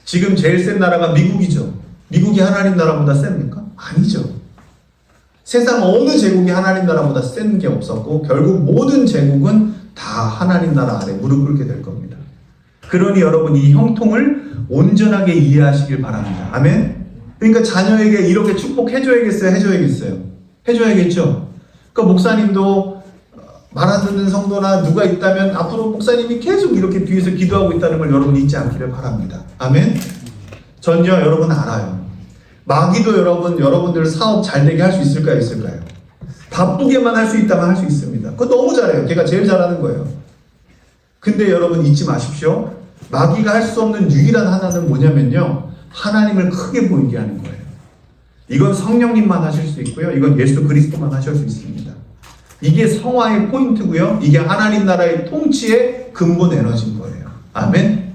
[SPEAKER 1] 지금 제일 센 나라가 미국이죠. 미국이 하나님 나라보다 셉니까? 아니죠. 세상 어느 제국이 하나님 나라보다 센 게 없었고 결국 모든 제국은 다 하나님 나라 아래 무릎 꿇게 될 겁니다. 그러니 여러분 이 형통을 온전하게 이해하시길 바랍니다. 아멘? 그러니까 자녀에게 이렇게 축복해줘야겠어요? 해줘야겠어요? 해줘야겠죠? 그러니까 목사님도 말 안 듣는 성도나 누가 있다면 앞으로 목사님이 계속 이렇게 뒤에서 기도하고 있다는 걸 여러분 잊지 않기를 바랍니다. 아멘? 전요 여러분 알아요. 마귀도 여러분들 사업 잘 되게 할 수 있을까요? 있을까요? 바쁘게만 할 수 있다면 할 수 있습니다. 그거 너무 잘해요. 걔가 제일 잘하는 거예요. 근데 여러분 잊지 마십시오. 마귀가 할 수 없는 유일한 하나는 뭐냐면요, 하나님을 크게 보이게 하는 거예요. 이건 성령님만 하실 수 있고요. 이건 예수 그리스도만 하실 수 있습니다. 이게 성화의 포인트고요. 이게 하나님 나라의 통치의 근본 에너지인 거예요. 아멘?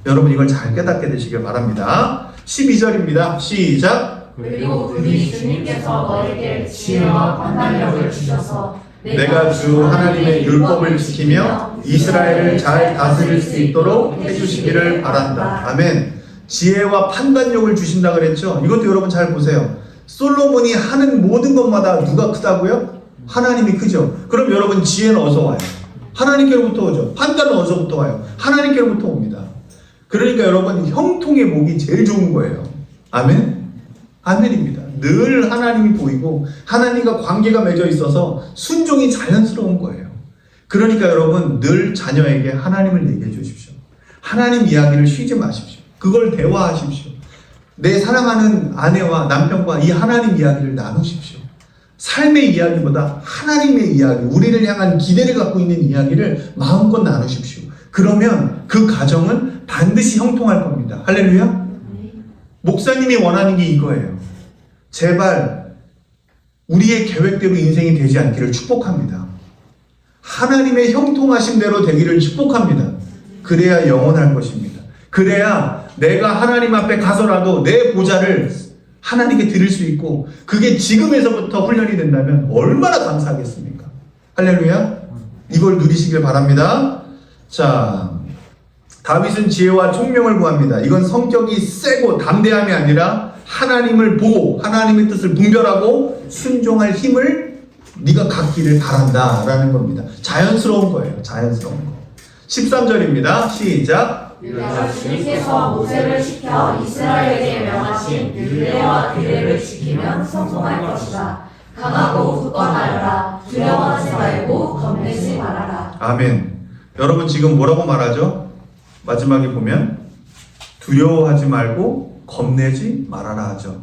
[SPEAKER 1] 여러분 이걸 잘 깨닫게 되시길 바랍니다. 12절입니다. 시작.
[SPEAKER 2] 그리고 그들이 주님께서 너에게 지혜와 판단력을 주셔서
[SPEAKER 1] 내가 주 하나님의 율법을 지키며 이스라엘을 잘 다스릴 수 있도록 해주시기를 바란다. 아멘. 지혜와 판단력을 주신다 그랬죠. 이것도 여러분 잘 보세요. 솔로몬이 하는 모든 것마다 누가 크다고요? 하나님이 크죠. 그럼 여러분 지혜는 어디서 와요? 하나님께로부터 오죠. 판단은 어디서부터 와요? 하나님께로부터 옵니다. 그러니까 여러분 형통의 목이 제일 좋은 거예요. 아멘? 아멘입니다. 늘 하나님이 보이고 하나님과 관계가 맺어 있어서 순종이 자연스러운 거예요. 그러니까 여러분 늘 자녀에게 하나님을 얘기해 주십시오. 하나님 이야기를 쉬지 마십시오. 그걸 대화하십시오. 내 사랑하는 아내와 남편과 이 하나님 이야기를 나누십시오. 삶의 이야기보다 하나님의 이야기, 우리를 향한 기대를 갖고 있는 이야기를 마음껏 나누십시오. 그러면 그 가정은 반드시 형통할 겁니다. 할렐루야. 목사님이 원하는 게 이거예요. 제발 우리의 계획대로 인생이 되지 않기를 축복합니다. 하나님의 형통하심대로 되기를 축복합니다. 그래야 영원할 것입니다. 그래야 내가 하나님 앞에 가서라도 내 보좌를 하나님께 드릴 수 있고, 그게 지금에서부터 훈련이 된다면 얼마나 감사하겠습니까? 할렐루야. 이걸 누리시길 바랍니다. 자, 다윗은 지혜와 총명을 구합니다. 이건 성격이 세고 담대함이 아니라 하나님을 보고 하나님의 뜻을 분별하고 순종할 힘을 네가 갖기를 바란다 라는 겁니다. 자연스러운 거예요. 자연스러운 거. 13절입니다. 시작.
[SPEAKER 2] 유다가 주님께서 모세를 시켜 이스라엘에게 명하신 율례와 규례를 지키면 성공할 것이다. 강하고 굳건하여라. 두려워하지 말고 겁내지 말아라.
[SPEAKER 1] 아멘. 여러분 지금 뭐라고 말하죠? 마지막에 보면 두려워하지 말고 겁내지 말아라 하죠.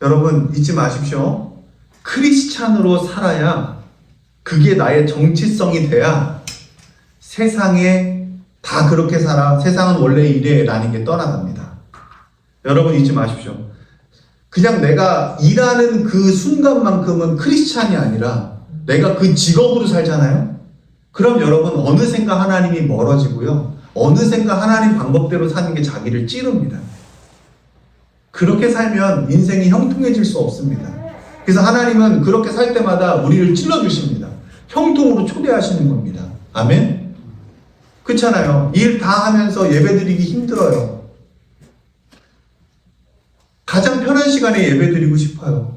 [SPEAKER 1] 여러분 잊지 마십시오. 크리스찬으로 살아야, 그게 나의 정치성이 돼야 세상에 다 그렇게 살아, 세상은 원래 이래 라는 게 떠나갑니다. 여러분 잊지 마십시오. 그냥 내가 일하는 그 순간만큼은 크리스찬이 아니라 내가 그 직업으로 살잖아요. 그럼 여러분 어느샌가 하나님이 멀어지고요, 어느샌가 하나님 방법대로 사는 게 자기를 찌릅니다. 그렇게 살면 인생이 형통해질 수 없습니다. 그래서 하나님은 그렇게 살 때마다 우리를 찔러주십니다. 형통으로 초대하시는 겁니다. 아멘? 그렇잖아요. 일 다 하면서 예배드리기 힘들어요. 가장 편한 시간에 예배드리고 싶어요.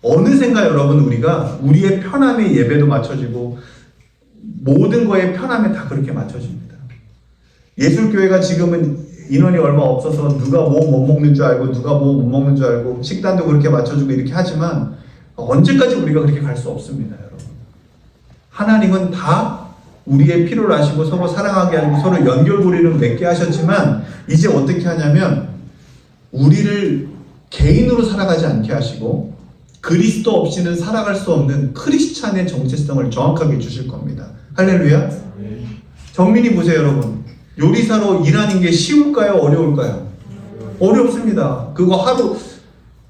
[SPEAKER 1] 어느샌가 여러분 우리가 우리의 편함에 예배도 맞춰지고 모든 거에 편함에 다 그렇게 맞춰집니다. 예술교회가 지금은 인원이 얼마 없어서 누가 뭐 못 먹는 줄 알고 누가 뭐 못 먹는 줄 알고 식단도 그렇게 맞춰주고 이렇게 하지만 언제까지 우리가 그렇게 갈 수 없습니다. 여러분. 하나님은 다 우리의 필요를 아시고 서로 사랑하게 하고 서로 연결고리를 맺게 하셨지만 이제 어떻게 하냐면 우리를 개인으로 살아가지 않게 하시고 그리스도 없이는 살아갈 수 없는 크리스찬의 정체성을 정확하게 주실 겁니다. 할렐루야. 정민이 보세요 여러분. 요리사로 일하는 게 쉬울까요? 어려울까요? 어렵습니다. 그거 하루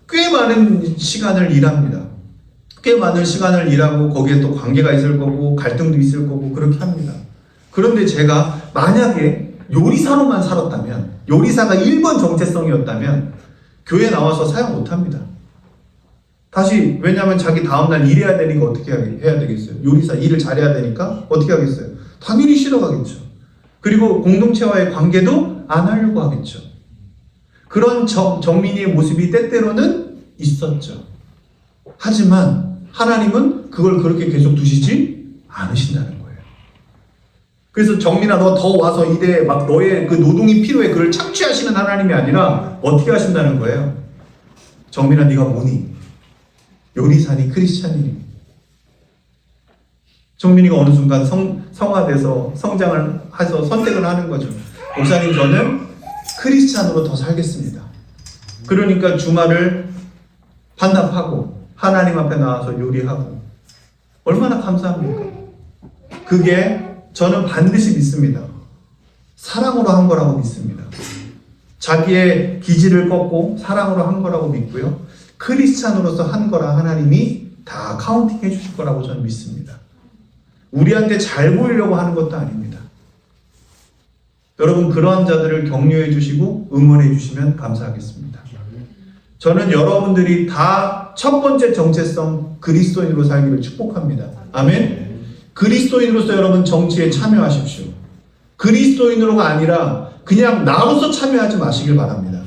[SPEAKER 1] 꽤 많은 시간을 일합니다. 꽤 많은 시간을 일하고 거기에 또 관계가 있을 거고 갈등도 있을 거고 그렇게 합니다. 그런데 제가 만약에 요리사로만 살았다면, 요리사가 1번 정체성이었다면 교회 나와서 사역 못합니다. 다시, 왜냐하면 자기 다음날 일해야 되니까 어떻게 해야 되겠어요? 요리사 일을 잘해야 되니까 어떻게 하겠어요? 당연히 쉬러 가겠죠. 그리고 공동체와의 관계도 안 하려고 하겠죠. 그런 정민이의 모습이 때때로는 있었죠. 하지만 하나님은 그걸 그렇게 계속 두시지 않으신다는 거예요. 그래서 정민아 너 더 와서 일해, 막 너의 그 노동이 필요해, 그걸 착취하시는 하나님이 아니라 어떻게 하신다는 거예요? 정민아 네가 뭐니? 요리사니 크리스찬이니? 정민이가 어느 순간 성화돼서 성장을 해서 선택을 하는 거죠. 목사님 저는 크리스찬으로 더 살겠습니다. 그러니까 주말을 반납하고 하나님 앞에 나와서 요리하고, 얼마나 감사합니까? 그게 저는 반드시 믿습니다. 사랑으로 한 거라고 믿습니다. 자기의 기질을 꺾고 사랑으로 한 거라고 믿고요. 크리스찬으로서 한 거라 하나님이 다 카운팅 해주실 거라고 저는 믿습니다. 우리한테 잘 보이려고 하는 것도 아닙니다. 여러분 그러한 자들을 격려해 주시고 응원해 주시면 감사하겠습니다. 저는 여러분들이 다 첫 번째 정체성 그리스도인으로 살기를 축복합니다. 아멘. 그리스도인으로서 여러분 정치에 참여하십시오. 그리스도인으로가 아니라 그냥 나로서 참여하지 마시길 바랍니다.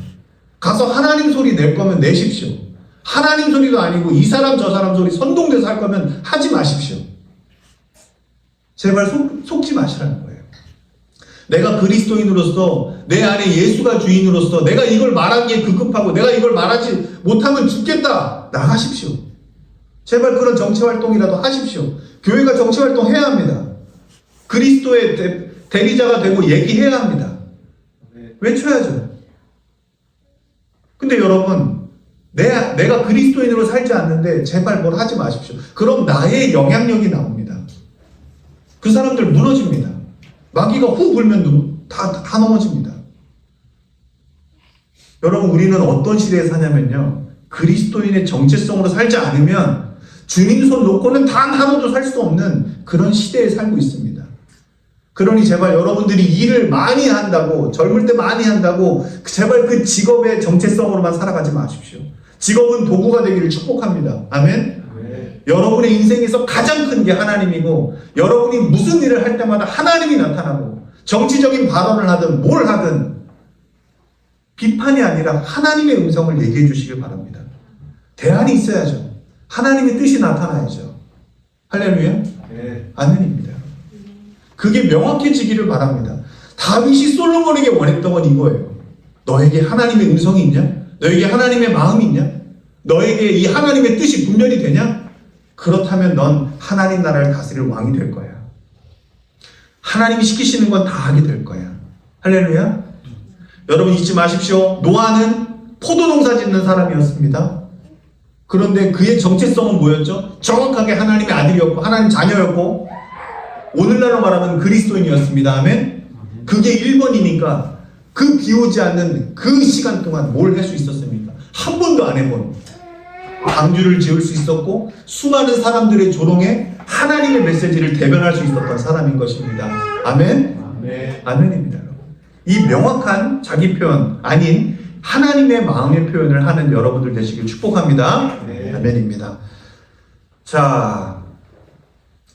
[SPEAKER 1] 가서 하나님 소리 낼 거면 내십시오. 하나님 소리도 아니고 이 사람 저 사람 소리 선동돼서 할 거면 하지 마십시오. 제발 속지 마시라는 거예요. 내가 그리스도인으로서 내 안에 예수가 주인으로서 내가 이걸 말하기에 급급하고 내가 이걸 말하지 못하면 죽겠다. 나가십시오. 제발 그런 정치활동이라도 하십시오. 교회가 정치활동 해야 합니다. 그리스도의 대리자가 되고 얘기해야 합니다. 외쳐야죠. 근데 여러분 내가 그리스도인으로 살지 않는데 제발 뭘 하지 마십시오. 그럼 나의 영향력이 나옵니다. 그 사람들 무너집니다. 마귀가 후 불면 다 넘어집니다. 여러분, 우리는 어떤 시대에 사냐면요, 그리스도인의 정체성으로 살지 않으면 주님 손 놓고는 단 하루도 살 수 없는 그런 시대에 살고 있습니다. 그러니 제발 여러분들이 일을 많이 한다고, 젊을 때 많이 한다고 제발 그 직업의 정체성으로만 살아가지 마십시오. 직업은 도구가 되기를 축복합니다. 아멘? 여러분의 인생에서 가장 큰 게 하나님이고, 여러분이 무슨 일을 할 때마다 하나님이 나타나고, 정치적인 발언을 하든 뭘 하든 비판이 아니라 하나님의 음성을 얘기해 주시길 바랍니다. 대안이 있어야죠. 하나님의 뜻이 나타나야죠. 할렐루야? 아멘입니다. 그게 명확해지기를 바랍니다. 다윗이 솔로몬에게 원했던 건 이거예요. 너에게 하나님의 음성이 있냐? 너에게 하나님의 마음이 있냐? 너에게 이 하나님의 뜻이 분별이 되냐? 그렇다면 넌 하나님 나라를 다스릴 왕이 될 거야. 하나님이 시키시는 건 다 하게 될 거야. 할렐루야? 여러분 잊지 마십시오. 노아는 포도농사 짓는 사람이었습니다. 그런데 그의 정체성은 뭐였죠? 정확하게 하나님의 아들이었고 하나님 자녀였고 오늘날로 말하면 그리스도인이었습니다. 아멘? 그게 1번이니까 그 비오지 않는 그 시간 동안 뭘 할 수 있었습니까? 한 번도 안 해본 방주를 지을 수 있었고 수많은 사람들의 조롱에 하나님의 메시지를 대변할 수 있었던 사람인 것입니다. 아멘? 아멘입니다. 이 명확한 자기 표현 아닌 하나님의 마음의 표현을 하는 여러분들 되시길 축복합니다. 아멘입니다. 자,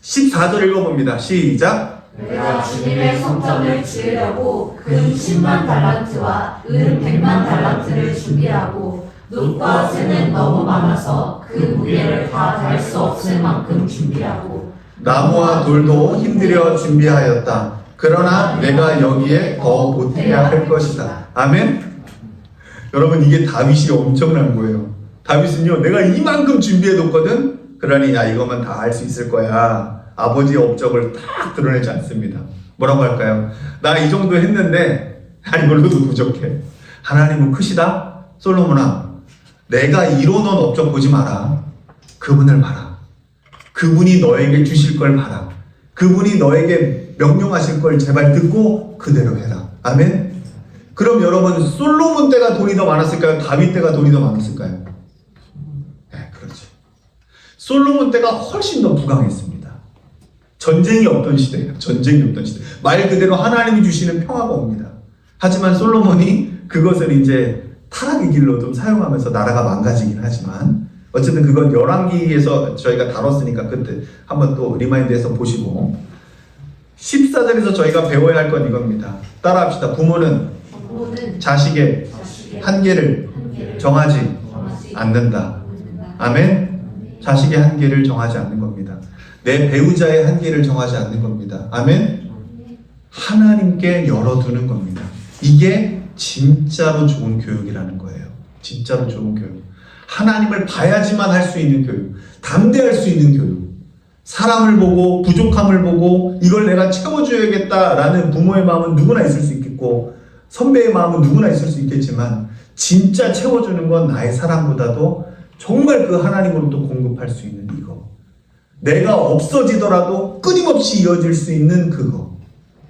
[SPEAKER 1] 14절 읽어봅니다. 시작.
[SPEAKER 2] 내가 주님의 성전을 지으려고 금 10만 달란트와 은 100만 달란트를 준비하고 놋과 쇠는 너무 많아서 그 무게를 다 달 수 없을 만큼 준비하고
[SPEAKER 1] 나무와 돌도 힘들여 준비하였다. 그러나 내가 여기에 더 보태야 할 것이다. 아멘? 여러분 이게 다윗이 엄청난 거예요. 다윗은요, 내가 이만큼 준비해뒀거든. 그러니 야 이거만 다 할 수 있을 거야. 아버지의 업적을 딱 드러내지 않습니다. 뭐라고 할까요? 나 이 정도 했는데 이걸로도 부족해. 하나님은 크시다? 솔로몬아, 내가 이뤄놓은 업적 보지 마라. 그분을 봐라. 그분이 너에게 주실 걸 봐라. 그분이 너에게 명령하실 걸 제발 듣고 그대로 해라. 아멘? 그럼 여러분 솔로몬 때가 돈이 더 많았을까요? 다윗 때가 돈이 더 많았을까요? 네, 그렇죠. 솔로몬 때가 훨씬 더 부강했습니다. 전쟁이 없던 시대예요. 전쟁이 없던 시대. 말 그대로 하나님이 주시는 평화가 옵니다. 하지만 솔로몬이 그것을 이제 타락의 길로 좀 사용하면서 나라가 망가지긴 하지만 어쨌든 그건 열왕기에서 저희가 다뤘으니까 그때 한번 또 리마인드해서 보시고 14절에서 저희가 배워야 할 건 이겁니다. 따라합시다. 부모는 자식의 한계를 정하지 않는다. 아멘? 자식의 한계를 정하지 않는 겁니다. 내 배우자의 한계를 정하지 않는 겁니다. 아멘? 하나님께 열어두는 겁니다. 이게 진짜로 좋은 교육이라는 거예요. 진짜로 좋은 교육. 하나님을 봐야지만 할 수 있는 교육. 담대할 수 있는 교육. 사람을 보고 부족함을 보고 이걸 내가 채워줘야겠다라는 부모의 마음은 누구나 있을 수 있겠고 선배의 마음은 누구나 있을 수 있겠지만 진짜 채워주는 건 나의 사랑보다도 정말 그 하나님으로부터 공급할 수 있는 이거. 내가 없어지더라도 끊임없이 이어질 수 있는 그거.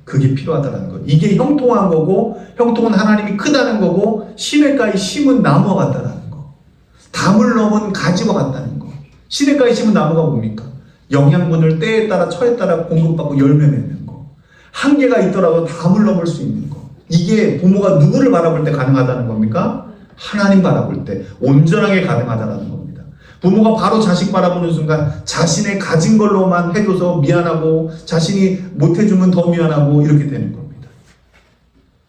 [SPEAKER 1] 그게 필요하다는 것. 이게 형통한 거고 형통은 하나님이 크다는 거고 시냇가에 심은 나무와 같다는 거. 담을 넘은 가지와 같다는 거. 시냇가에 심은 나무가 뭡니까? 영양분을 때에 따라 처에 따라 공급받고 열매 맺는 거. 한계가 있더라도 담을 넘을 수 있는 거. 이게 부모가 누구를 바라볼 때 가능하다는 겁니까? 하나님 바라볼 때 온전하게 가능하다는 겁니다. 부모가 바로 자식 바라보는 순간 자신의 가진 걸로만 해줘서 미안하고 자신이 못해주면 더 미안하고 이렇게 되는 겁니다.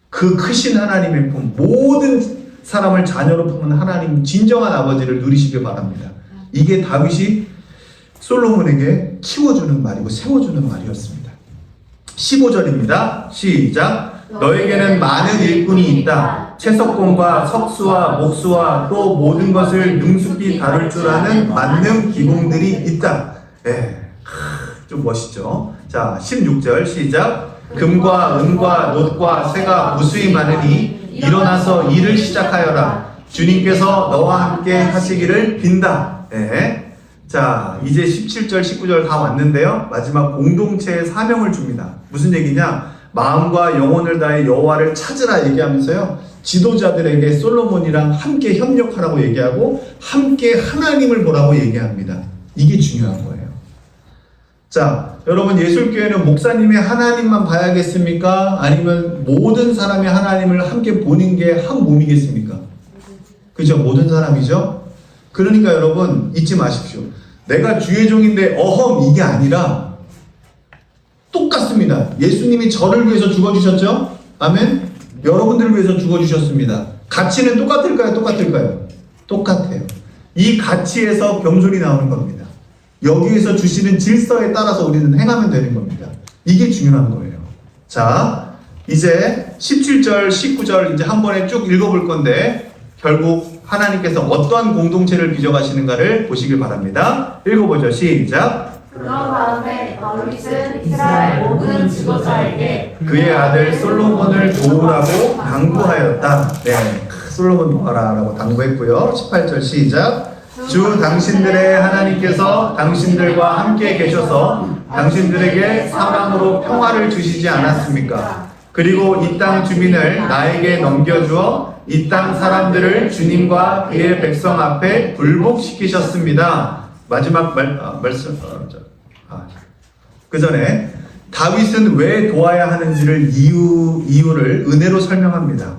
[SPEAKER 1] 그 크신 하나님의 품, 모든 사람을 자녀로 품은 하나님 진정한 아버지를 누리시길 바랍니다. 이게 다윗이 솔로몬에게 키워주는 말이고 세워주는 말이었습니다. 15절입니다. 시작. 너에게는 많은 일꾼이 있다. 채석공과 석수와 목수와 또 모든 것을 능숙히 다룰 줄 아는 만능 기공들이 있다. 좀 멋있죠? 자, 16절 시작. 금과 은과 놋과 쇠가 무수히 많으니 일어나서 일을 시작하여라. 주님께서 너와 함께 하시기를 빈다. 자, 이제 17절, 19절 다 왔는데요. 마지막 공동체의 사명을 줍니다. 무슨 얘기냐? 마음과 영혼을 다해 여호와를 찾으라 얘기하면서요. 지도자들에게 솔로몬이랑 함께 협력하라고 얘기하고 함께 하나님을 보라고 얘기합니다. 이게 중요한 거예요. 자, 여러분 예술교회는 목사님의 하나님만 봐야겠습니까? 아니면 모든 사람의 하나님을 함께 보는 게 한 몸이겠습니까? 그죠? 모든 사람이죠? 그러니까 여러분 잊지 마십시오. 내가 주의 종인데 어험 이게 아니라 똑같습니다. 예수님이 저를 위해서 죽어주셨죠? 아멘? 여러분들을 위해서 죽어주셨습니다. 가치는 똑같을까요? 똑같을까요? 똑같아요. 이 가치에서 병졸이 나오는 겁니다. 여기에서 주시는 질서에 따라서 우리는 행하면 되는 겁니다. 이게 중요한 거예요. 자, 이제 17절, 19절 이제 한 번에 쭉 읽어볼 건데 결국 하나님께서 어떠한 공동체를 빚어가시는가를 보시길 바랍니다. 읽어보죠. 시작.
[SPEAKER 2] 그런 다음에 다윗은 이스라엘 모든 지도자에게
[SPEAKER 1] 그의 아들 솔로몬을 도우라고 당부하였다. 네, 솔로몬 도와라라고 당부했고요. 18절 시작. 주 당신들의 하나님께서 당신들과 함께 계셔서 당신들에게 사방으로 평화를 주시지 않았습니까? 그리고 이 땅 주민을 나에게 넘겨주어 이 땅 사람들을 주님과 그의 백성 앞에 굴복시키셨습니다. 마지막 말씀 그 전에 다윗은 왜 도와야 하는지를 이유를 은혜로 설명합니다.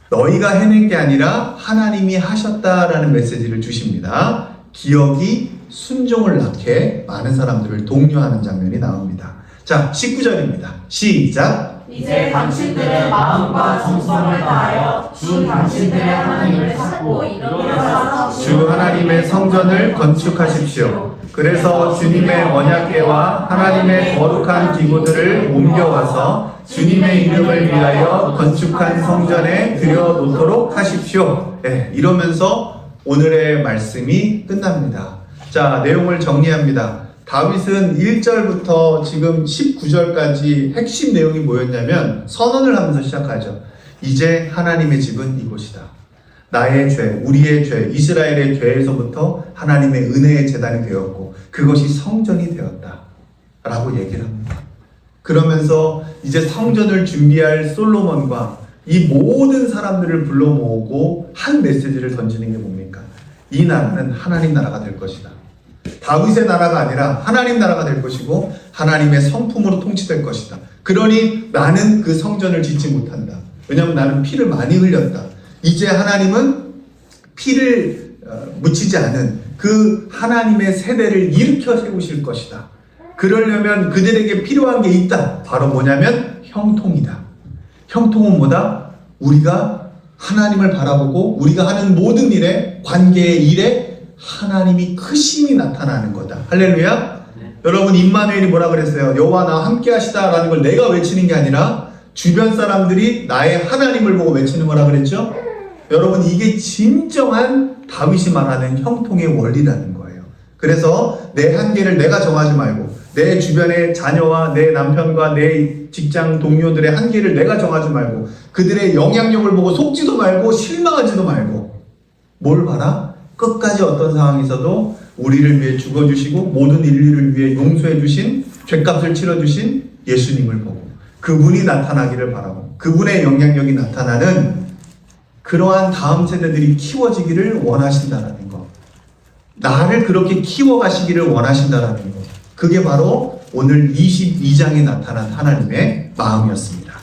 [SPEAKER 1] 너희가 해낸 게 아니라 하나님이 하셨다라는 메시지를 주십니다. 기억이 순종을 낳게 많은 사람들을 독려하는 장면이 나옵니다. 자, 19절입니다. 시작.
[SPEAKER 2] 이제 당신들의 마음과 정성을 다하여 주 당신들의 하나님을 찾고 이루어서
[SPEAKER 1] 주 하나님의 성전을 건축하십시오. 그래서 주님의 언약궤와 하나님의 거룩한 기구들을 옮겨와서 주님의 이름을 위하여 건축한 성전에 들여놓도록 하십시오. 네, 이러면서 오늘의 말씀이 끝납니다. 자, 내용을 정리합니다. 다윗은 1절부터 지금 19절까지 핵심 내용이 뭐였냐면 선언을 하면서 시작하죠. 이제 하나님의 집은 이곳이다. 나의 죄, 우리의 죄, 이스라엘의 죄에서부터 하나님의 은혜의 제단이 되었고 그것이 성전이 되었다 라고 얘기를 합니다. 그러면서 이제 성전을 준비할 솔로몬과 이 모든 사람들을 불러 모으고 한 메시지를 던지는 게 뭡니까? 이 나라는 하나님 나라가 될 것이다. 다윗의 나라가 아니라 하나님 나라가 될 것이고 하나님의 성품으로 통치될 것이다. 그러니 나는 그 성전을 짓지 못한다. 왜냐하면 나는 피를 많이 흘렸다. 이제 하나님은 피를 묻히지 않은 그 하나님의 세대를 일으켜 세우실 것이다. 그러려면 그들에게 필요한 게 있다. 바로 뭐냐면 형통이다. 형통은 뭐다? 우리가 하나님을 바라보고 우리가 하는 모든 일에, 관계의 일에 하나님이 크심이 나타나는 거다. 할렐루야. 여러분 임마누엘이 뭐라 그랬어요? 여호와 나와 함께 하시다라는 걸 내가 외치는 게 아니라 주변 사람들이 나의 하나님을 보고 외치는 거라 그랬죠? 여러분 이게 진정한 다윗이 말하는 형통의 원리라는 거예요. 그래서 내 한계를 내가 정하지 말고 내 주변의 자녀와 내 남편과 내 직장 동료들의 한계를 내가 정하지 말고 그들의 영향력을 보고 속지도 말고 실망하지도 말고 뭘 봐라? 끝까지 어떤 상황에서도 우리를 위해 죽어주시고 모든 인류를 위해 용서해주신 죄값을 치러주신 예수님을 보고 그분이 나타나기를 바라고 그분의 영향력이 나타나는 그러한 다음 세대들이 키워지기를 원하신다라는 것. 나를 그렇게 키워가시기를 원하신다라는 것. 그게 바로 오늘 22장에 나타난 하나님의 마음이었습니다.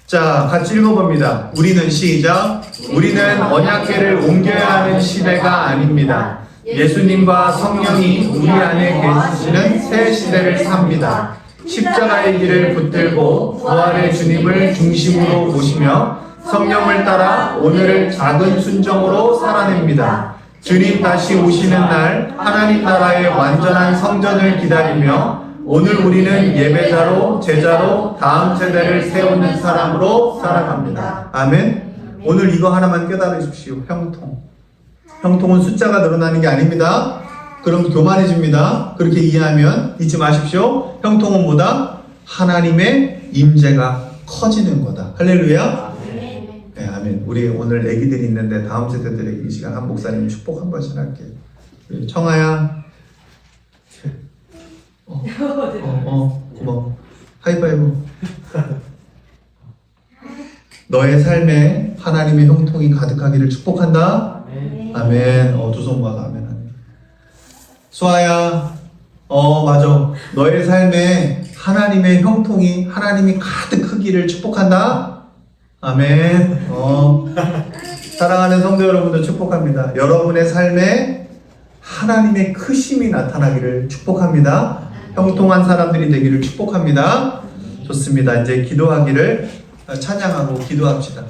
[SPEAKER 1] 자, 같이 읽어봅니다. 우리는 시작. 우리는 언약궤를 옮겨야 하는 시대가 아닙니다. 예수님과 성령이 우리 안에 계시는 새 시대를 삽니다. 십자가의 길을 붙들고 부활의 주님을 중심으로 모시며 성령을 따라 오늘을 작은 순종으로 살아냅니다. 주님 다시 오시는 날 하나님 나라의 완전한 성전을 기다리며 오늘 우리는 예배자로 제자로 다음 세대를 세우는 사람으로 살아갑니다. 아멘. 오늘 이거 하나만 깨달으십시오. 형통. 형통은 숫자가 늘어나는 게 아닙니다. 그럼 교만해집니다. 그렇게 이해하면 잊지 마십시오. 형통은 뭐다? 하나님의 임재가 커지는 거다. 할렐루야. 네, 아멘. 우리 오늘 애기들이 있는데 다음 세대들에게 이 시간 한 목사님 축복 한 번씩 할게요. 청아야. 고마워. 하이파이브. 너의 삶에 하나님의 형통이 가득하기를 축복한다. 아멘. 두 손 모아서 아멘 하네. 수아야, 맞아. 너의 삶에 하나님의 형통이, 하나님이 가득하기를 축복한다. 아멘. 사랑하는 성도 여러분들 축복합니다. 여러분의 삶에 하나님의 크심이 나타나기를 축복합니다. 형통한 사람들이 되기를 축복합니다. 좋습니다. 이제 기도하기를 찬양하고 기도합시다.